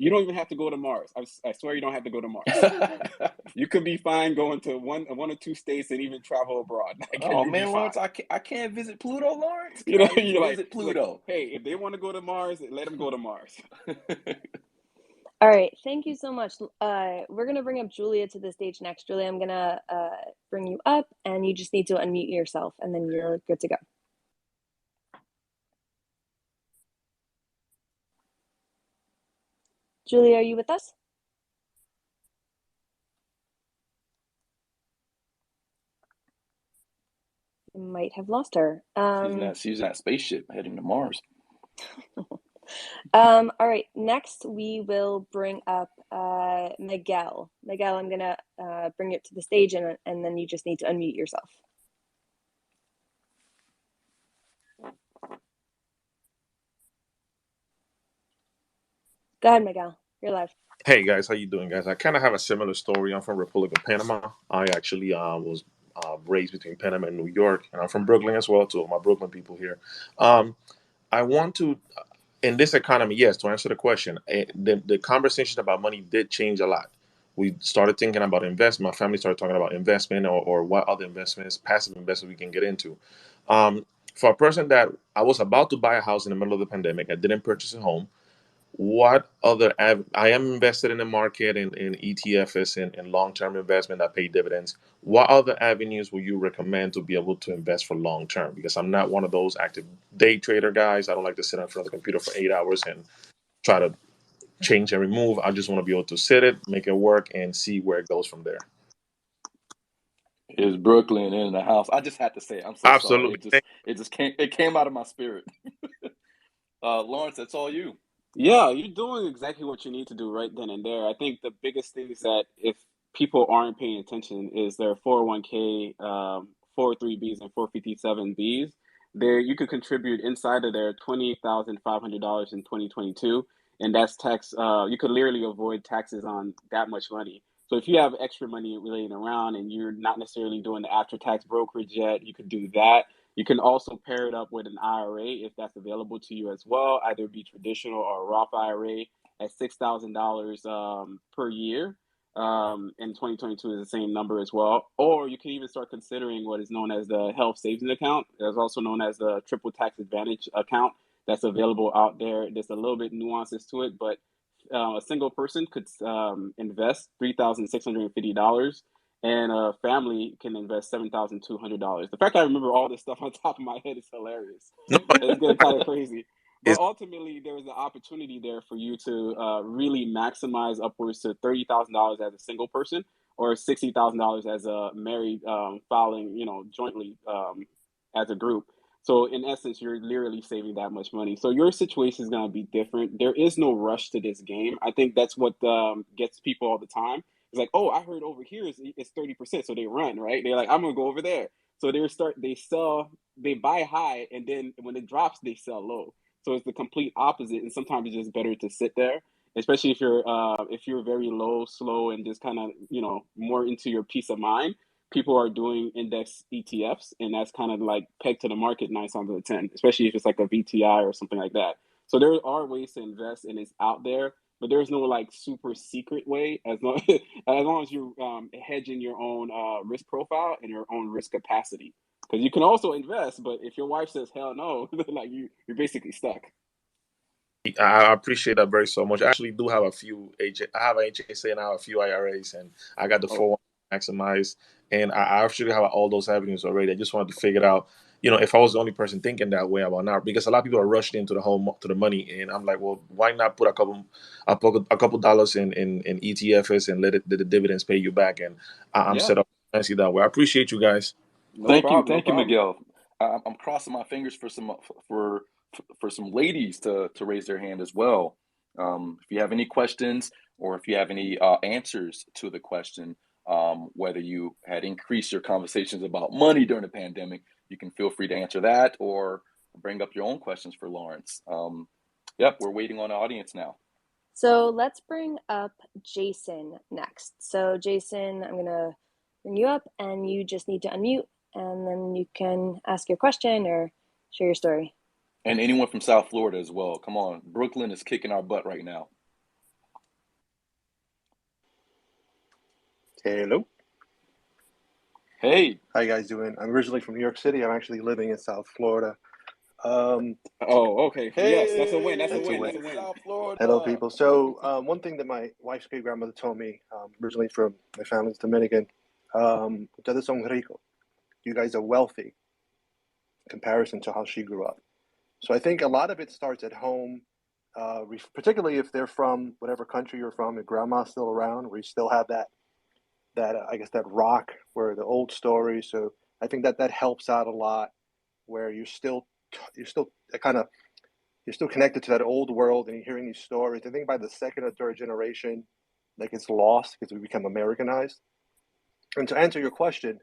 you don't even have to go to Mars. I swear you don't have to go to Mars. You could be fine going to one or two states and even travel abroad. Oh You'd be man, fine. Lawrence, I can't visit Pluto, Lawrence. Can You're I at least like, visit Pluto? hey, if they want to go to Mars, let them go to Mars. All right, thank you so much. We're going to bring up Julia to the stage next. Julia, I'm going to bring you up, and you just need to unmute yourself, and then you're good to go. Julia, are you with us? You might have lost her. She's in that spaceship heading to Mars. All right, next we will bring up Miguel. Miguel, I'm going to bring you to the stage, and then you just need to unmute yourself. Go ahead, Miguel. You're live. Hey guys, how you doing, guys? I kind of have a similar story. I'm from Republic of Panama. I actually was raised between Panama and New York, and I'm from Brooklyn as well. Two of my Brooklyn people here. I want to, in this economy, yes, to answer the question, the conversation about money did change a lot. We started thinking about investment. My family started talking about investment or what other investments, passive investments we can get into. For a person that I was about to buy a house in the middle of the pandemic, I didn't purchase a home. What other I am invested in the market in ETFs and long-term investment that pay dividends. What other avenues will you recommend to be able to invest for long term? Because I'm not one of those active day trader guys. I don't like to sit in front of the computer for 8 hours and try to change and remove. I just want to be able to sit it, make it work, and see where it goes from there. Is Brooklyn in the house? I just had to say it. I'm so Absolutely. sorry. It came out of my spirit. Lawrence, that's all you. Yeah, you're doing exactly what you need to do right then and there. I think the biggest thing is that if people aren't paying attention is their 401k, 403bs, and 457bs. There, you could contribute inside of their $20,500 in 2022. and that's tax. You could literally avoid taxes on that much money. So if you have extra money laying around and you're not necessarily doing the after-tax brokerage yet, you could do that. You can also pair it up with an IRA if that's available to you as well, either be traditional or a Roth IRA at $6,000 per year. In 2022 is the same number as well. Or you can even start considering what is known as the health savings account. It's also known as the triple tax advantage account that's available out there. There's a little bit nuances to it, but a single person could invest $3,650, and a family can invest $7,200. The fact I remember all this stuff on top of my head is hilarious. It's getting kind of crazy. But It's ultimately, there is an opportunity there for you to really maximize upwards to $30,000 as a single person, or $60,000 as a married filing, jointly as a group. So in essence, you're literally saving that much money. So your situation is going to be different. There is no rush to this game. I think that's what gets people all the time. It's like, oh, I heard over here it's 30%, so they run, right? They're like, I'm gonna go over there. So they buy high, and then when it drops, they sell low. So it's the complete opposite, and sometimes it's just better to sit there, especially if you're very low, slow, and just kind of more into your peace of mind. People are doing index ETFs, and that's kind of like pegged to the market 9 times out of 10, especially if it's like a VTI or something like that. So there are ways to invest, and it's out there, but there's no like super secret way as long as long as you're hedging your own risk profile and your own risk capacity. Because you can also invest, but if your wife says hell no, like you're basically stuck. I appreciate that very so much. I actually do have I have an HSA and I have a few IRAs, and I got the Oh, 401 maximized, and I actually have all those avenues already. I just wanted to figure out, if I was the only person thinking that way about now, because a lot of people are rushed into the money, and I'm like, well, why not put a couple dollars in ETFs and let the dividends pay you back? And I'm yeah, set up fancy that way. I appreciate you guys. no problem, no Thank you, problem. Miguel. I'm crossing my fingers for for some ladies to raise their hand as well. If you have any questions, or if you have any answers to the question, whether you had increased your conversations about money during the pandemic, you can feel free to answer that or bring up your own questions for Lawrence. Yep, we're waiting on the audience now. So let's bring up Jason next. So Jason, I'm gonna bring you up, and you just need to unmute, and then you can ask your question or share your story. And anyone from South Florida as well. Come on, Brooklyn is kicking our butt right now. Hello. Hey. How you guys doing? I'm originally from New York City. I'm actually living in South Florida. Oh, okay. Yes, that's a win. That's a That's a win. win. That's a win. South Florida. Hello, people. So one thing that my wife's great grandmother told me, originally from my family's Dominican, ustedes son ricos. You guys are wealthy in comparison to how she grew up. So I think a lot of it starts at home, particularly if they're from whatever country you're from, your grandma's still around, where you still have that I guess that rock where the old stories. So I think that helps out a lot, where you're still connected to that old world and you're hearing these stories. I think by the second or third generation, like it's lost because we become Americanized. And to answer your question,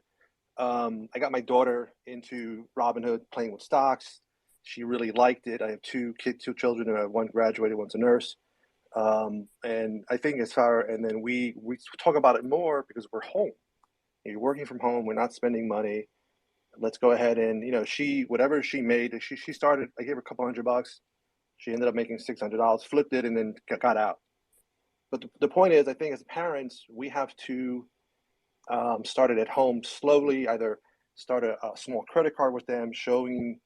I got my daughter into Robinhood, playing with stocks. She really liked it. I have two children, and one graduated, one's a nurse. And I think and then we talk about it more because we're home. You're working from home. We're not spending money. Let's go ahead and, whatever she made, she started, I gave her a couple $100. She ended up making $600, flipped it, and then got out. But the point is, I think as parents, we have to start it at home slowly, either start a small credit card with them, showing,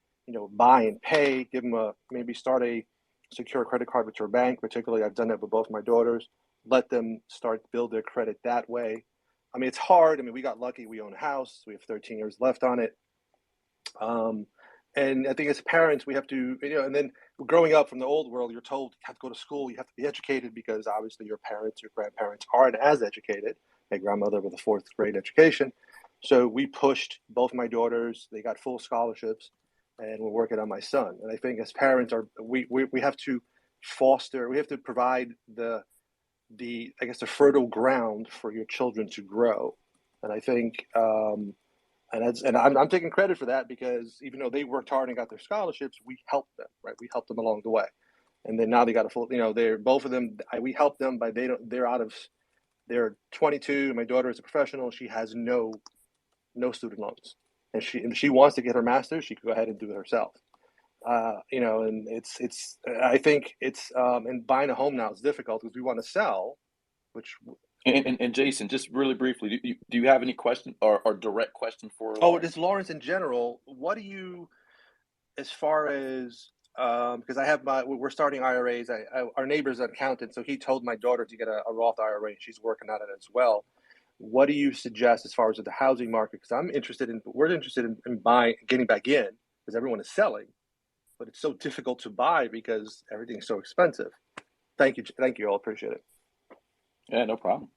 buy and pay, give them maybe start a secure credit card with your bank. Particularly, I've done that with both my daughters. Let them start to build their credit that way. I mean, it's hard. I mean, we got lucky. We own a house. We have 13 years left on it. And I think as parents, we have to, and then growing up from the old world, you're told you have to go to school, you have to be educated, because obviously your parents, your grandparents aren't as educated. My grandmother with a 4th grade education. So we pushed both my daughters. They got full scholarships, and we're working on my son. And I think as parents, we have to we have to provide the fertile ground for your children to grow. And I think, and I'm taking credit for that, because even though they worked hard and got their scholarships, we helped them, right? We helped them along the way. and then now they got a full. They're both of them. We help them, but they're out of. They're 22. My daughter is a professional. She has no student loans, and if she wants to get her master's, she could go ahead and do it herself. And it's I think it's and buying a home now is difficult because we want to sell, which. And Jason, just really briefly, do you have any question or direct question for Lawrence? Just Lawrence in general. What do you, as far as because we're starting IRAs. Our neighbor's an accountant, so he told my daughter to get a Roth IRA. She's working on it as well. What do you suggest as far as the housing market? Because we're interested in buying, getting back in, because everyone is selling, but it's so difficult to buy because everything's so expensive. Thank you all. Appreciate it. Yeah, no problem.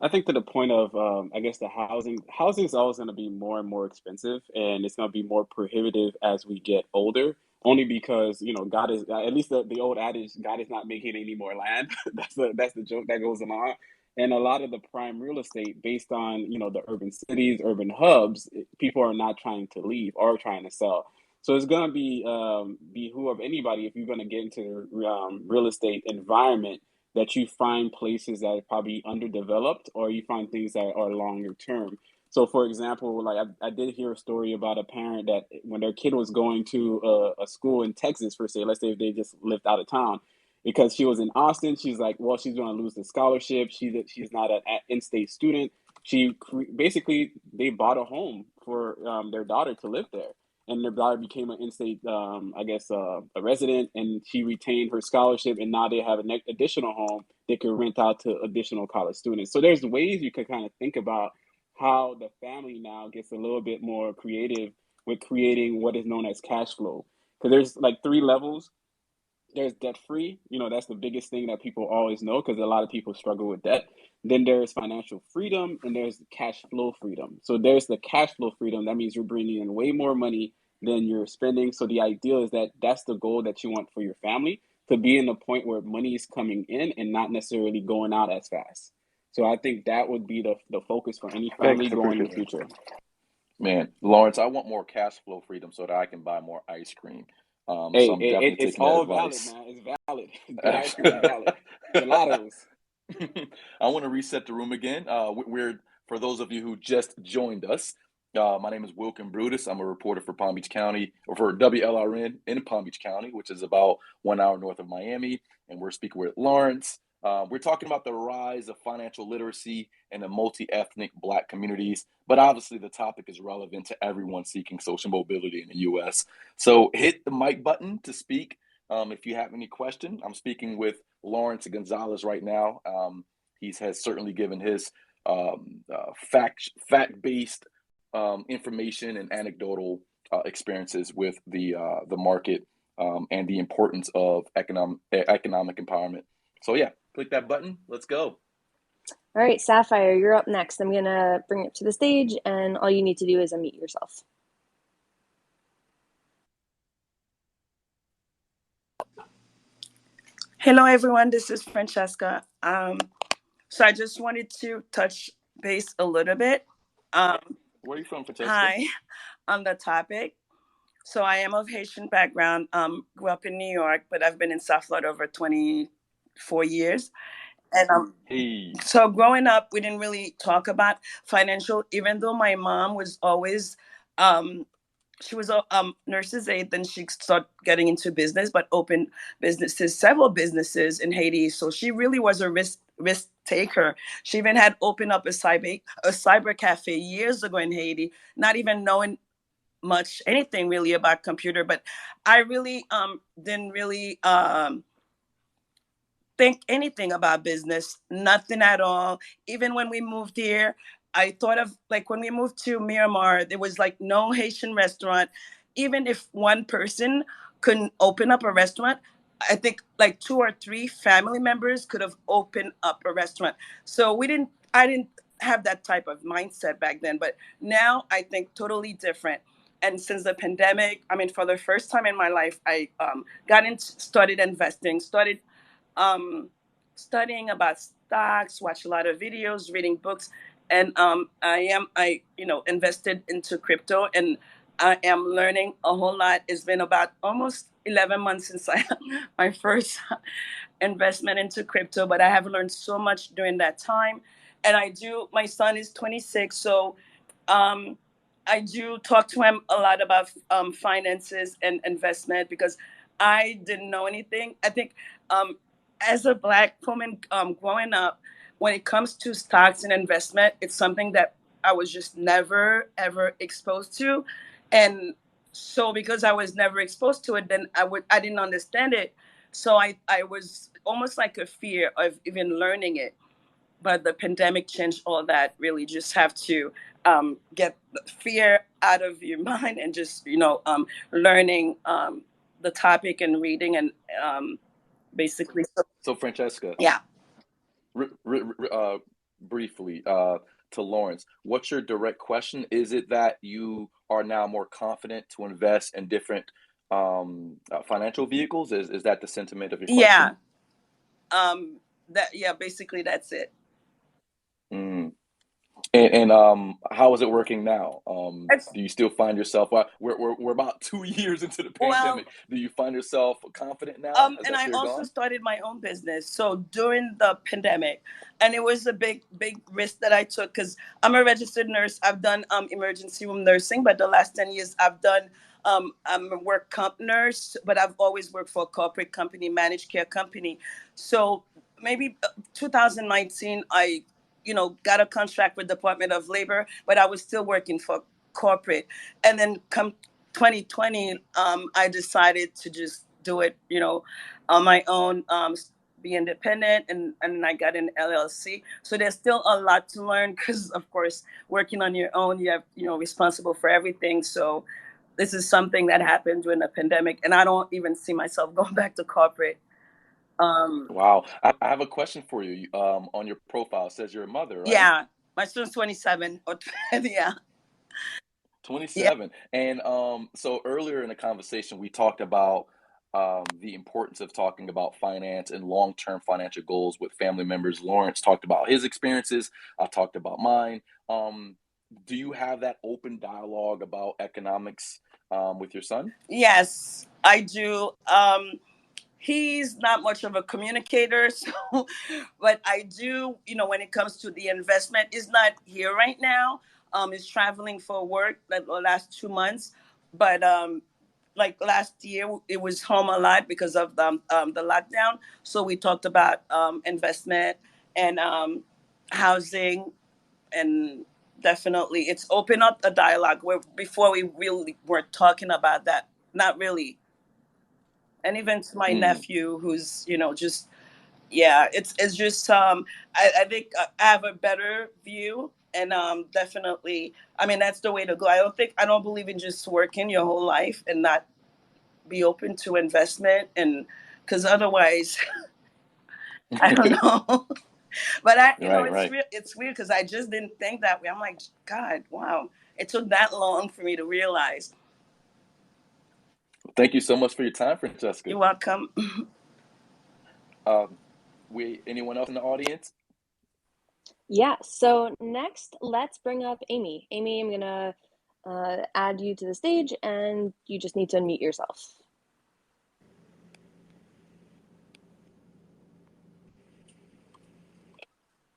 I think to the point of, I guess the housing is always going to be more and more expensive, and it's going to be more prohibitive as we get older. Only because God is at least the old adage, God is not making any more land. that's the joke that goes along, and a lot of the prime real estate based on the urban cities, urban hubs, people are not trying to leave or trying to sell. So it's going to be behoove anybody if you're going to get into the real estate environment that you find places that are probably underdeveloped or you find things that are longer term. So, for example, like I did hear a story about a parent that when their kid was going to a school in Texas, per se, let's say if they just lived out of town, because she was in Austin, she's like, well, she's going to lose the scholarship. She's not an in-state student. Basically, they bought a home for their daughter to live there. And their daughter became an in-state, a resident, and she retained her scholarship. And now they have an additional home they could rent out to additional college students. So there's ways you could kind of think about how the family now gets a little bit more creative with creating what is known as cash flow. Because there's like 3 levels. There's debt free, that's the biggest thing that people always know because a lot of people struggle with debt. Then there's financial freedom and there's cash flow freedom. So there's the cash flow freedom. That means you're bringing in way more money than you're spending. So the ideal is that that's the goal that you want for your family, to be in the point where money is coming in and not necessarily going out as fast. So I think that would be the focus for any family going in the future. Man, Lawrence, I want more cash flow freedom so that I can buy more ice cream. Hey, so I'm definitely it's taking all that valid, advice. man. It's valid. The ice cream is valid. Gelatos. I want to reset the room again. For those of you who just joined us, my name is Wilkin Brutus. I'm a reporter for Palm Beach County, or for WLRN in Palm Beach County, which is about 1 hour north of Miami. And we're speaking with Lawrence. We're talking about the rise of financial literacy in the multi-ethnic Black communities, but obviously the topic is relevant to everyone seeking social mobility in the U.S. So hit the mic button to speak if you have any question. I'm speaking with Lawrence Gonzalez right now. He has certainly given his fact-based information and anecdotal experiences with the market and the importance of economic empowerment. So yeah, click that button. Let's go. All right, Sapphire, you're up next. I'm going to bring you up to the stage, and all you need to do is unmute yourself. Hello, everyone. This is Francesca. So I just wanted to touch base a little bit. Where are you from, Francesca? Hi, on the topic. So I am of Haitian background. Grew up in New York, but I've been in South Florida over 24 years. And so growing up, we didn't really talk about financial, even though my mom was always, she was a nurse's aide, then she started getting into business, but opened several businesses in Haiti. So she really was a risk taker. She even had opened up a cyber cafe years ago in Haiti, not even knowing much anything really about computer. But I really didn't really think anything about business, nothing at all. Even when we moved here, I thought of like when we moved to Miramar, there was like no Haitian restaurant. Even if one person couldn't open up a restaurant, I think like 2 or 3 family members could have opened up a restaurant. So I didn't have that type of mindset back then, but now I think totally different. And since the pandemic, I mean, for the first time in my life, I started investing, studying about stocks, watch a lot of videos, reading books, and I invested into crypto. And I am learning a whole lot. It's been about almost 11 months since I my first investment into crypto, but I have learned so much during that time. And my son is 26, so um, I do talk to him a lot about finances and investment because I didn't know anything. I think as a Black woman growing up, when it comes to stocks and investment, it's something that I was just never ever exposed to. And so because I was never exposed to it, then I didn't understand it. So I was almost like a fear of even learning it. But the pandemic changed all that. Really, just have to get the fear out of your mind and just learning the topic and reading and basically. So Francesca, Yeah. briefly, to Lawrence, what's your direct question? Is it that you are now more confident to invest in different financial vehicles? Is that the sentiment of your Yeah. question? Basically that's it. Mm. And how is it working now? Do you still find yourself? We're about 2 years into the pandemic. Do you find yourself confident now? Has And that I fear also gone? started my own business. So during the pandemic, and it was a big risk that I took because I'm a registered nurse. I've done emergency room nursing, but the last 10 years I've done I'm a work comp nurse, but I've always worked for a corporate company, managed care company. So maybe 2019, I got a contract with Department of Labor, but I was still working for corporate. And then come 2020, I decided to just do it, on my own, be independent, and I got an LLC. So there's still a lot to learn because, of course, working on your own, you have, responsible for everything. So this is something that happened during the pandemic, and I don't even see myself going back to corporate. Wow. I have a question for you. On your profile, it says you're a mother, right? Yeah, my son's 27 or yeah. 27. And so earlier in the conversation, we talked about the importance of talking about finance and long-term financial goals with family members. Lawrence talked about his experiences. I talked about mine. Do you have that open dialogue about economics with your son? Yes, I do. He's not much of a communicator, so but I do, when it comes to the investment, is not here right now. He's traveling for work like the last 2 months, but like last year it was home a lot because of the lockdown. So we talked about investment and housing, and definitely it's opened up a dialogue where before we really weren't talking about that, not really. And even to my nephew who's just it's just I think I have a better view, and definitely, I mean, that's the way to go. I don't believe in just working your whole life and not be open to investment, and because otherwise I don't know. But Right. it's weird because I just didn't think that way. I'm like, God, wow, it took that long for me to realize. Thank you so much for your time, Francesca. You're welcome. Anyone else in the audience? Yeah, so next, let's bring up Amy. Amy, I'm gonna add you to the stage, and you just need to unmute yourself.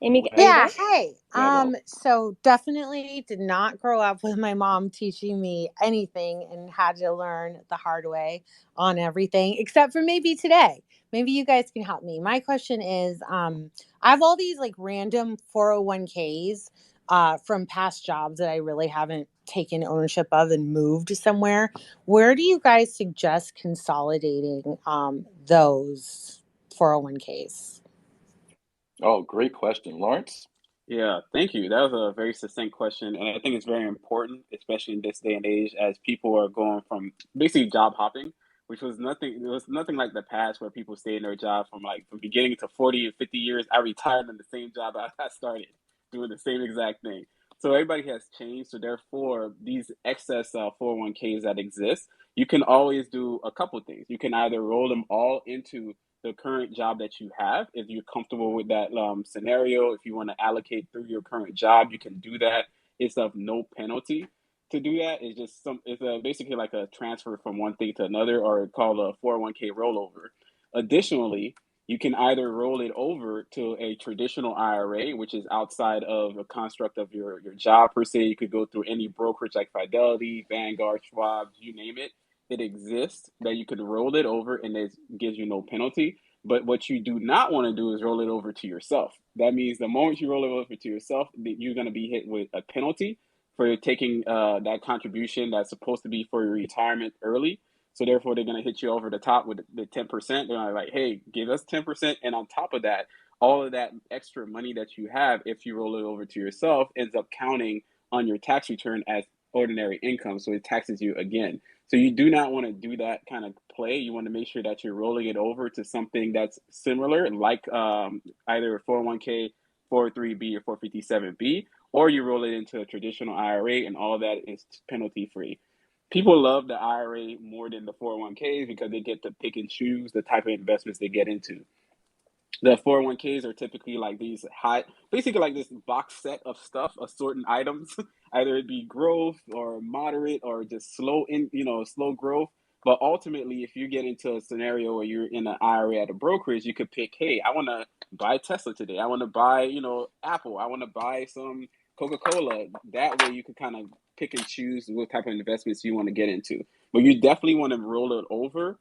Amy, are you there? Hey. So definitely did not grow up with my mom teaching me anything and had to learn the hard way on everything, except for maybe today. Maybe you guys can help me. My question is, I have all these like random 401ks from past jobs that I really haven't taken ownership of and moved somewhere. Where do you guys suggest consolidating those 401ks? Oh, great question. Lawrence? Yeah, thank you. That was a very succinct question, and I think it's very important, especially in this day and age, as people are going from basically job hopping, which was nothing. It was nothing like the past where people stay in their job from beginning to 40 and 50 years. I retired in the same job I started, doing the same exact thing. So everybody has changed. So therefore, these excess 401ks that exist, you can always do a couple things. You can either roll them all into the current job that you have. If you're comfortable with that scenario, if you want to allocate through your current job, you can do that. It's of no penalty. to do that. It's just basically like a transfer from one thing to another, or called a 401k rollover. Additionally, you can either roll it over to a traditional IRA, which is outside of a construct of your job per se. You could go through any brokerage like Fidelity, Vanguard, Schwab, you name it. It exists that you could roll it over and it gives you no penalty. But what you do not want to do is roll it over to yourself. That means the moment you roll it over to yourself, you're going to be hit with a penalty for taking that contribution that's supposed to be for your retirement early. So therefore, they're going to hit you over the top with the 10%. They're like, hey, give us 10%. And on top of that, all of that extra money that you have, if you roll it over to yourself, ends up counting on your tax return as ordinary income. So it taxes you again. So you do not want to do that kind of play. You want to make sure that you're rolling it over to something that's similar, like either a 401k, 403b, or 457b, or you roll it into a traditional IRA, and all of that is penalty free. People love the IRA more than the 401ks because they get to pick and choose the type of investments they get into. The 401ks are typically like these basically like this box set of stuff, of certain items, either it be growth or moderate or just slow growth. But ultimately, if you get into a scenario where you're in an IRA at a brokerage, you could pick, hey, I want to buy Tesla today. I want to buy, Apple. I want to buy some Coca-Cola. That way you could kind of pick and choose what type of investments you want to get into. But you definitely want to roll it over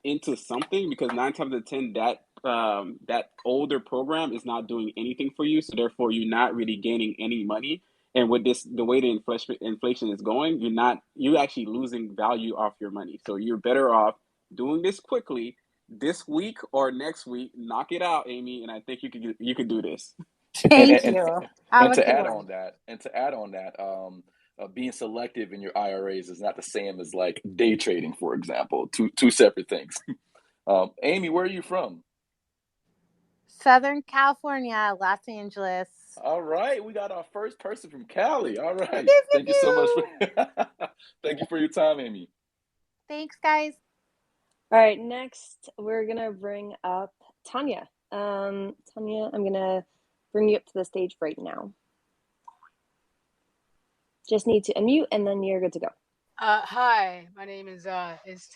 into something, because 9 times out of 10 that older program is not doing anything for you. So therefore, you're not really gaining any money. And with the way the inflation is going, you're actually losing value off your money. So you're better off doing this quickly this week or next week. Knock it out, Amy, and I think you could do this. Thank you. And to add on that, being selective in your IRAs is not the same as like day trading, for example. Two separate things. Amy, where are you from? Southern California, Los Angeles. All right, we got our first person from Cali. All right, Pew, pew, thank you so much. pew. Thank you for your time, Amy. Thanks, guys. All right, next we're gonna bring up Tanya. Tanya, I'm gonna bring you up to the stage right now. Just need to unmute and then you're good to go. Hi, my name is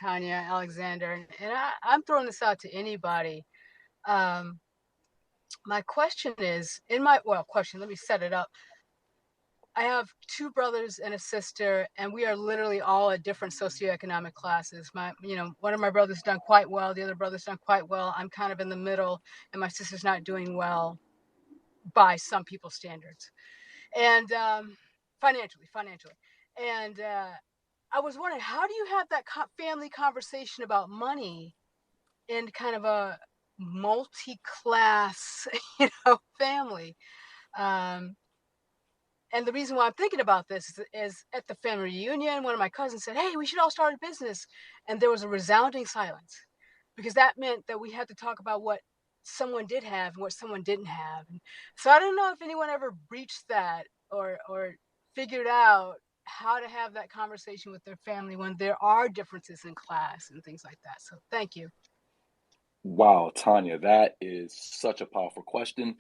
Tanya Alexander, and I'm throwing this out to anybody. My question is, let me set it up. I have 2 brothers and a sister, and we are literally all at different socioeconomic classes. One of my brothers done quite well, the other brother's done quite well. I'm kind of in the middle, and my sister's not doing well by some people's standards, and financially. And I was wondering, how do you have that family conversation about money in kind of a multi-class, family? And the reason why I'm thinking about this is at the family reunion, one of my cousins said, hey, we should all start a business. And there was a resounding silence, because that meant that we had to talk about what someone did have and what someone didn't have. And so I don't know if anyone ever breached that or figured out how to have that conversation with their family when there are differences in class and things like that. So thank you. Wow, Tanya, that is such a powerful question.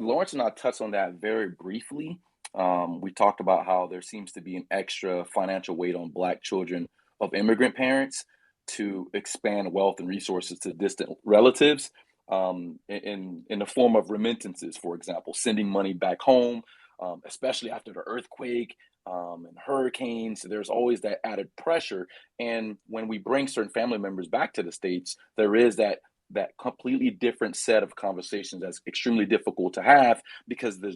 Lawrence and I touched on that very briefly. We talked about how there seems to be an extra financial weight on Black children of immigrant parents to expand wealth and resources to distant relatives, in the form of remittances, for example, sending money back home, especially after the earthquake and hurricanes. There's always that added pressure. And when we bring certain family members back to the States, there is that completely different set of conversations that's extremely difficult to have, because the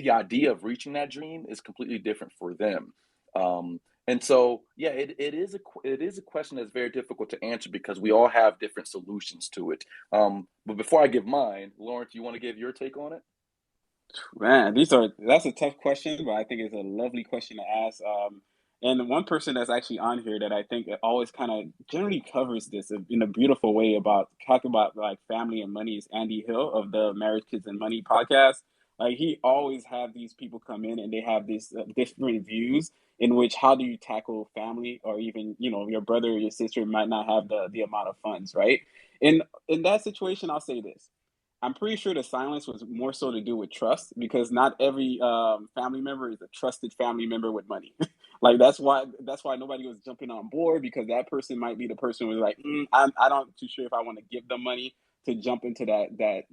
idea of reaching that dream is completely different for them. And so, yeah, it is a question that's very difficult to answer, because we all have different solutions to it. But before I give mine, Lawrence, you want to give your take on it? Man, that's a tough question, but I think it's a lovely question to ask. And one person that's actually on here that I think always kind of generally covers this in a beautiful way about talking about like family and money is Andy Hill of the Marriage, Kids, and Money podcast. Like, he always have these people come in and they have these different views in which, how do you tackle family, or even your brother or your sister might not have the amount of funds, right? In that situation, I'll say this. I'm pretty sure the silence was more so to do with trust, because not every family member is a trusted family member with money. Like that's why nobody was jumping on board, because that person might be the person who was like, I don't too sure if I want to give them money to jump into that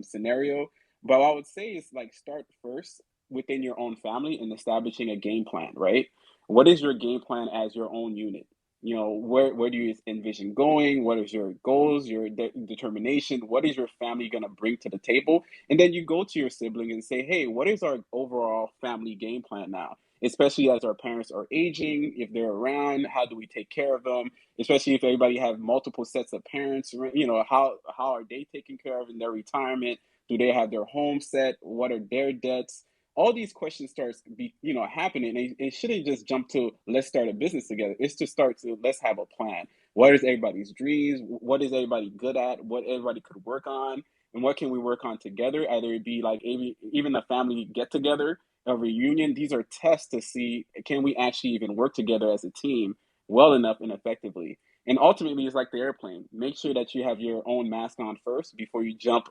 scenario. But what I would say is, like, start first within your own family and establishing a game plan, right? What is your game plan as your own unit? Where do you envision going? What is your goals, your determination? What is your family going to bring to the table? And then you go to your sibling and say, hey, what is our overall family game plan now? Especially as our parents are aging, if they're around, how do we take care of them? Especially if everybody have multiple sets of parents, how are they taken care of in their retirement? Do they have their home set? What are their debts? All these questions starts happening. It shouldn't just jump to let's start a business together. It's to start to let's have a plan. What is everybody's dreams? What is everybody good at? What everybody could work on, and what can we work on together? Either it be like even a family get together, a reunion. These are tests to see, can we actually even work together as a team well enough and effectively. And ultimately, it's like the airplane. Make sure that you have your own mask on first before you jump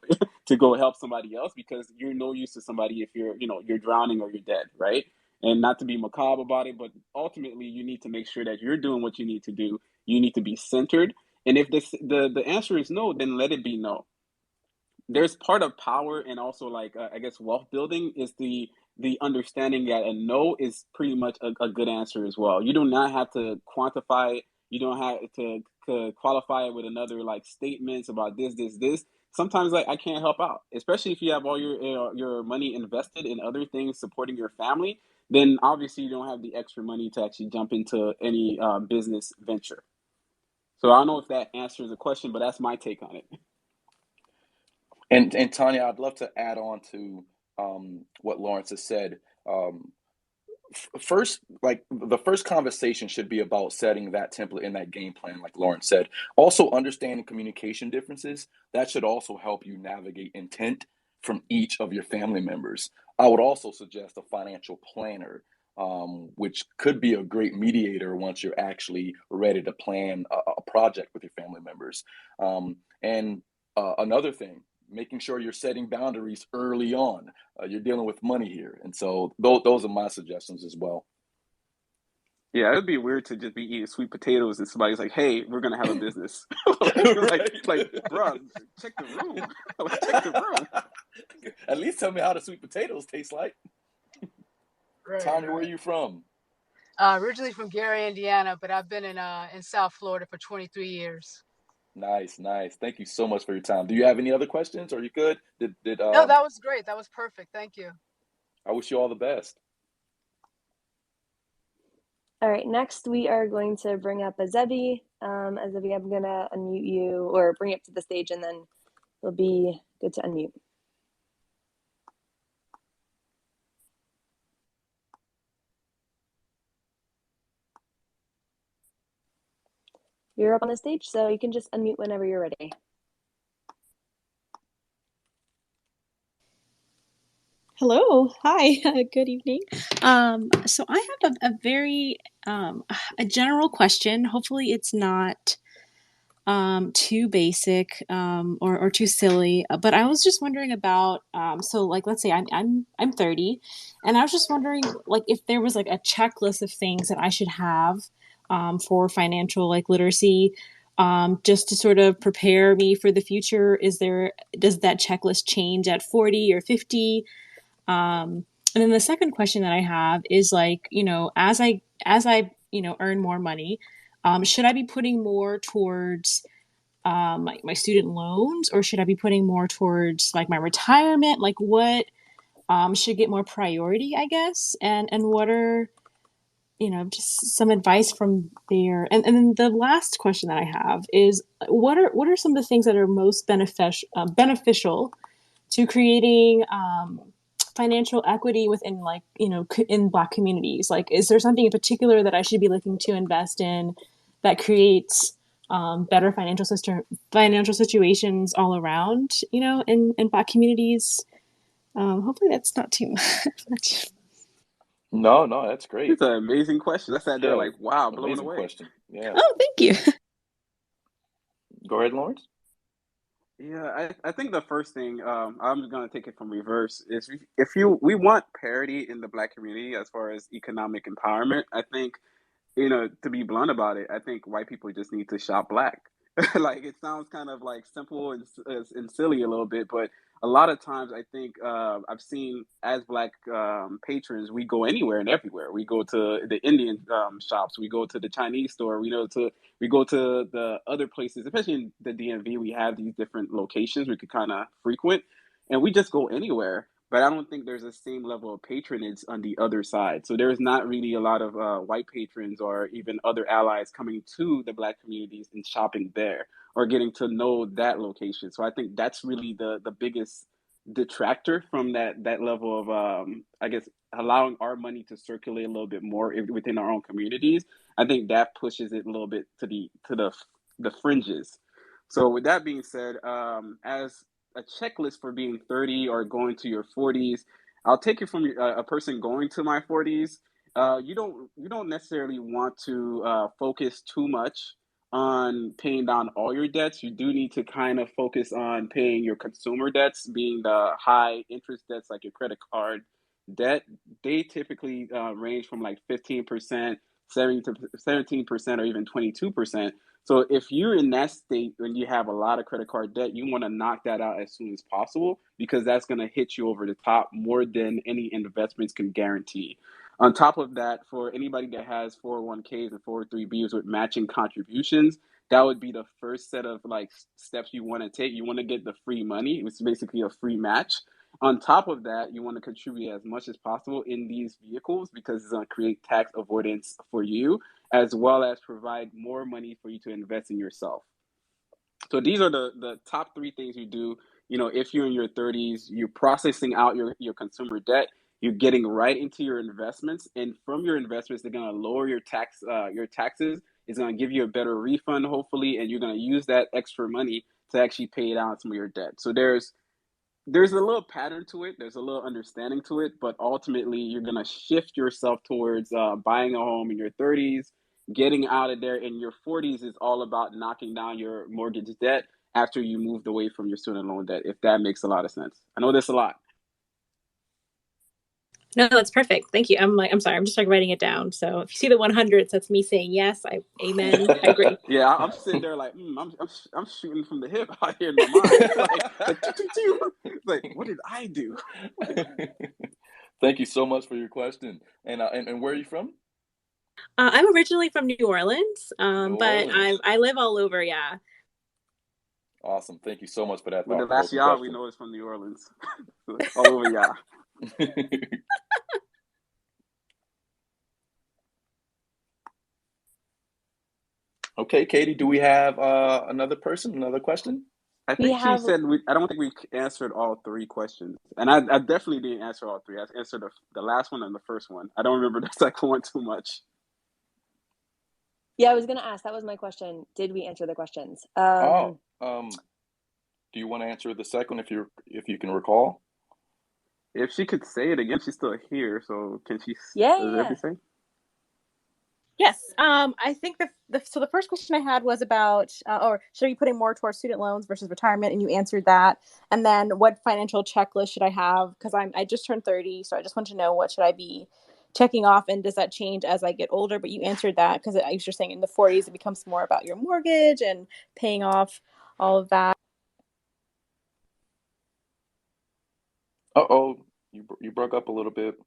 to go help somebody else, because you're no use to somebody if you're drowning or you're dead, right? And not to be macabre about it, but ultimately you need to make sure that you're doing what you need to do. You need to be centered. And if the answer is no, then let it be no. There's part of power, and also, like, I guess wealth building is the understanding that a no is pretty much a good answer as well. You do not have to quantify it. You don't have to qualify it with another, like, statements about this. Sometimes, like, I can't help out, especially if you have all your money invested in other things supporting your family. Then obviously you don't have the extra money to actually jump into any business venture. So I don't know if that answers the question, but that's my take on it. And Tanya, I'd love to add on to what Lawrence has said. First, like, the first conversation should be about setting that template and that game plan, like Lawrence said. Also, understanding communication differences, that should also help you navigate intent from each of your family members. I would also suggest a financial planner, which could be a great mediator once you're actually ready to plan a project with your family members. And another thing, making sure you're setting boundaries early on. You're dealing with money here. And so those are my suggestions as well. Yeah, it'd be weird to just be eating sweet potatoes and somebody's like, hey, we're going to have a business. like, bro, check the room. Check the room. At least tell me how the sweet potatoes taste like. Right, Tanya, where are you from? Originally from Gary, Indiana, but I've been in South Florida for 23 years. Nice. Thank you so much for your time. Do you have any other questions? Are you good? No, that was great. That was perfect. Thank you. I wish you all the best. All right, next we are going to bring up Azebi. Azebi, I'm going to unmute you, or bring you up to the stage, and then it'll be good to unmute. You're up on the stage, so you can just unmute whenever you're ready. Hello. Hi. Good evening. So I have a very a general question. Hopefully it's not too basic or too silly. But I was just wondering about so, like, let's say I'm 30, and I was just wondering, like, if there was like a checklist of things that I should have for financial, like, literacy, just to sort of prepare me for the future. Does that checklist change at 40 or 50? And then the second question that I have is, like, as I earn more money, should I be putting more towards my student loans, or should I be putting more towards, like, my retirement? Like, what should get more priority, I guess? And what are, just some advice from there. And then the last question that I have is, what are some of the things that are most beneficial to creating financial equity within, like, in Black communities? Like, is there something in particular that I should be looking to invest in that creates better financial situations all around, in Black communities? Hopefully that's not too much. No, that's great. It's an amazing question. I sat there like, wow, blown amazing away. question. Yeah. Oh, thank you. Go ahead, Lawrence. I think the first thing, I'm gonna take it from reverse, is if we want parity in the Black community as far as economic empowerment. I think, to be blunt about it, I think white people just need to shop black. Like, it sounds kind of like simple and silly a little bit, but a lot of times I think I've seen as black patrons, we go anywhere and everywhere. We go to the Indian shops, we go to the Chinese store, we go to the other places, especially in the DMV. We have these different locations we could kind of frequent, and we just go anywhere. But I don't think there's the same level of patronage on the other side. So there's not really a lot of white patrons or even other allies coming to the Black communities and shopping there or getting to know that location. So I think that's really the biggest detractor from that level of, I guess, allowing our money to circulate a little bit more within our own communities. I think that pushes it a little bit to the fringes. So with that being said, as a checklist for being 30 or going to your 40s, I'll take it from a person going to my 40s. You don't necessarily want to focus too much on paying down all your debts. You do need to kind of focus on paying your consumer debts, being the high interest debts like your credit card debt. They typically range from like 15%, 17%, or even 22%. So if you're in that state when you have a lot of credit card debt, you want to knock that out as soon as possible, because that's going to hit you over the top more than any investments can guarantee. On top of that, for anybody that has 401ks and 403bs with matching contributions, that would be the first set of like steps you want to take. You want to get the free money, which is basically a free match. On top of that, you want to contribute as much as possible in these vehicles, because it's going to create tax avoidance for you, as well as provide more money for you to invest in yourself. So these are the top three things you do. If you're in your 30s, you're processing out your consumer debt, you're getting right into your investments, and from your investments, they're going to lower your taxes. It's going to give you a better refund, hopefully, and you're going to use that extra money to actually pay down some of your debt. So there's a little pattern to it. There's a little understanding to it, but ultimately you're going to shift yourself towards buying a home in your 30s, getting out of there in your 40s is all about knocking down your mortgage debt after you moved away from your student loan debt, if that makes a lot of sense. I know there's a lot. No, that's perfect. Thank you. I'm sorry. I'm just like writing it down. So if you see the 100s, that's me saying yes. Amen. I agree. Yeah, I'm sitting there like, I'm shooting from the hip out here in my mind. It's like, what did I do? Thank you so much for your question. And where are you from? I'm originally from New Orleans, but I live all over. Yeah. Awesome. Thank you so much for that. With the last y'all, we know it's from New Orleans. All over y'all. Okay, Katie, do we have another question? I think she said I don't think we answered all three questions. And I definitely didn't answer all three. I answered the last one and the first one. I don't remember the second one too much. Yeah, I was going to ask. That was my question. Did we answer the questions? Do you want to answer the second if you can recall? If she could say it again, she's still here. So can she? Yeah. Yes. I think the first question I had was about, or should I be putting more towards student loans versus retirement? And you answered that. And then what financial checklist should I have? Because I just turned 30, so I just want to know what should I be checking off, and does that change as I get older? But you answered that, because you're saying in the 40s it becomes more about your mortgage and paying off all of that. You broke up a little bit.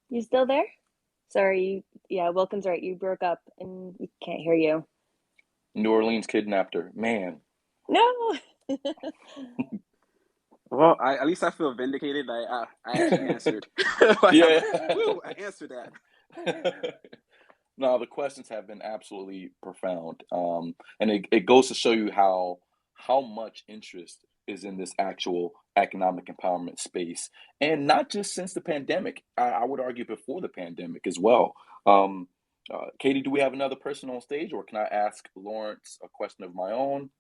You still there? Sorry. Yeah, Wilkins right. You broke up and we can't hear you. New Orleans kidnapped her. Man. No. Well, at least I feel vindicated. I actually answered. Yeah. I answered that. No, the questions have been absolutely profound. And it goes to show you how much interest is in this actual economic empowerment space. And not just since the pandemic. I would argue before the pandemic as well. Katie, do we have another person on stage, or can I ask Lawrence a question of my own?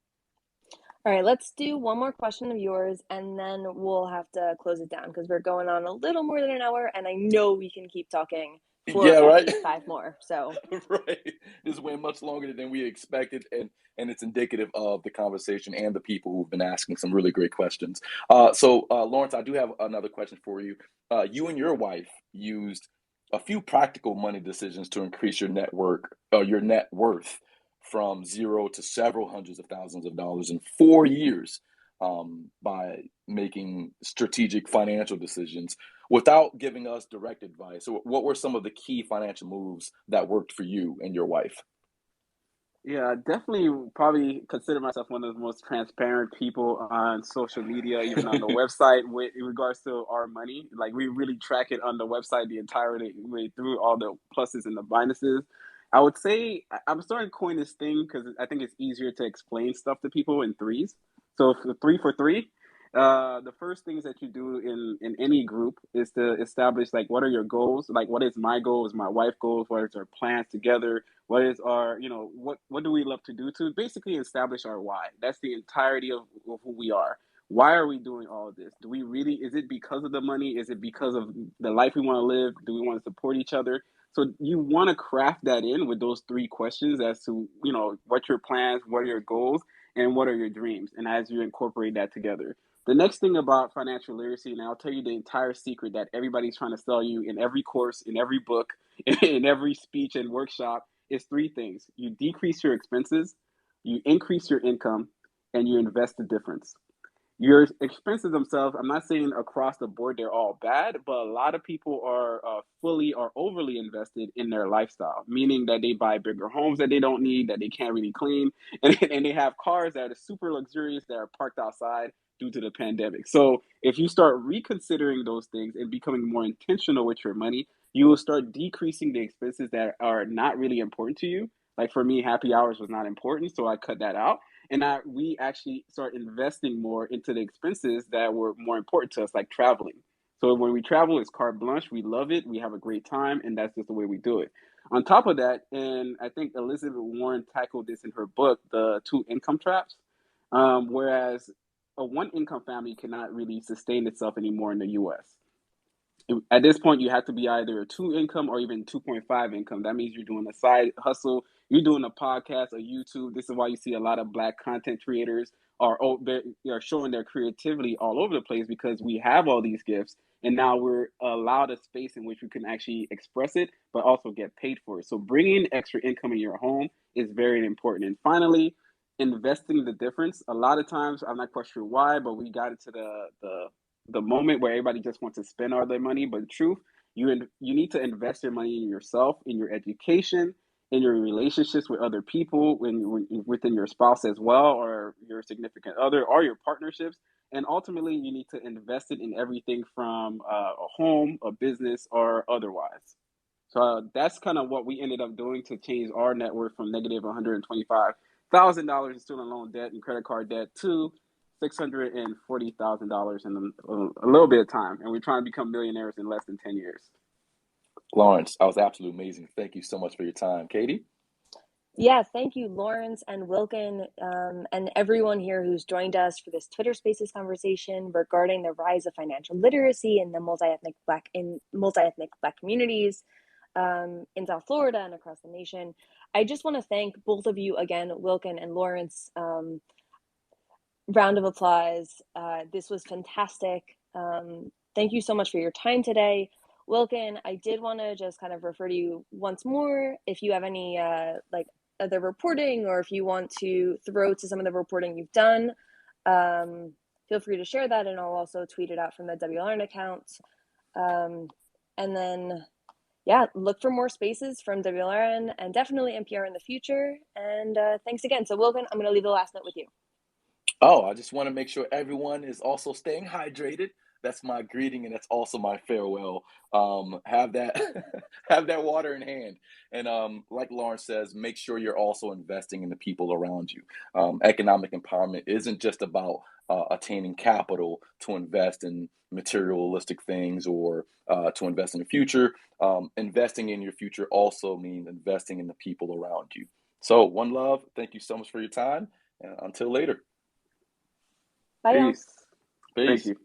All right, let's do one more question of yours, and then we'll have to close it down because we're going on a little more than an hour, and I know we can keep talking for Yeah, at right. least 5 more. So Right, this went much longer than we expected, and it's indicative of the conversation and the people who've been asking some really great questions. So Lawrence, I do have another question for you. You and your wife used a few practical money decisions to increase your net worth from zero to several hundreds of thousands of dollars in 4 years, by making strategic financial decisions without giving us direct advice. So what were some of the key financial moves that worked for you and your wife? Yeah, I definitely probably consider myself one of the most transparent people on social media, even on the website, with in regards to our money. Like we really track it on the website the entire way through, all the pluses and the minuses. I would say I'm starting to coin this thing because I think it's easier to explain stuff to people in threes. So for 3 for 3, the first things that you do in any group is to establish like what are your goals, like what is my goals, my wife goals, what is our plans together, what is our, what do we love to do, to basically establish our why. That's the entirety of who we are. Why are we doing all of this? Do we really, is it because of the money? Is it because of the life we want to live? Do we want to support each other? So you want to craft that in with those 3 questions as to, what your plans, what are your goals, and what are your dreams? And as you incorporate that together. The next thing about financial literacy, and I'll tell you the entire secret that everybody's trying to sell you in every course, in every book, in every speech and workshop, is 3 things. You decrease your expenses, you increase your income, and you invest the difference. Your expenses themselves, I'm not saying across the board they're all bad, but a lot of people are fully or overly invested in their lifestyle, meaning that they buy bigger homes that they don't need, that they can't really clean, and they have cars that are super luxurious that are parked outside due to the pandemic. So if you start reconsidering those things and becoming more intentional with your money, you will start decreasing the expenses that are not really important to you. Like for me, happy hours was not important, so I cut that out. And we actually start investing more into the expenses that were more important to us, like traveling. So when we travel, it's carte blanche. We love it. We have a great time, and that's just the way we do it. On top of that, and I think Elizabeth Warren tackled this in her book, The 2 Income Traps, whereas a one-income family cannot really sustain itself anymore in the U.S. At this point, you have to be either a 2 income or even 2.5 income. That means you're doing a side hustle, you're doing a podcast, a YouTube. This is why you see a lot of Black content creators are showing their creativity all over the place, because we have all these gifts, and now we're allowed a space in which we can actually express it, but also get paid for it. So bringing extra income in your home is very important. And finally, investing the difference. A lot of times, I'm not quite sure why, but we got into the moment where everybody just wants to spend all their money. But the truth, you need to invest your money in yourself, in your education, in your relationships with other people, within your spouse as well, or your significant other, or your partnerships. And ultimately, you need to invest it in everything from a home, a business, or otherwise. So that's kind of what we ended up doing to change our net worth from negative $125,000 in student loan debt and credit card debt to $640,000 in a little bit of time. And we're trying to become millionaires in less than 10 years. Lawrence, that was absolutely amazing. Thank you so much for your time. Katie? yeah, thank you, Lawrence and Wilkin, and everyone here who's joined us for this Twitter Spaces conversation regarding the rise of financial literacy in the multi-ethnic Black communities in South Florida and across the nation. I just want to thank both of you again, Wilkin and Lawrence. Round of applause. This was fantastic. Thank you so much for your time today. Wilkin, I did want to just kind of refer to you once more. If you have any other reporting, or if you want to throw to some of the reporting you've done, feel free to share that, and I'll also tweet it out from the WLRN account. And then, yeah, look for more spaces from WLRN and definitely NPR in the future. And thanks again. So Wilkin, I'm going to leave the last note with you. Oh, I just want to make sure everyone is also staying hydrated. That's my greeting, and that's also my farewell. Have that have that water in hand, and like Lawrence says, make sure you're also investing in the people around you. Economic empowerment isn't just about attaining capital to invest in materialistic things, or to invest in the future. Investing in your future also means investing in the people around you. So, one love. Thank you so much for your time. Until later. Bye, y'all. Peace. Thank Peace. you.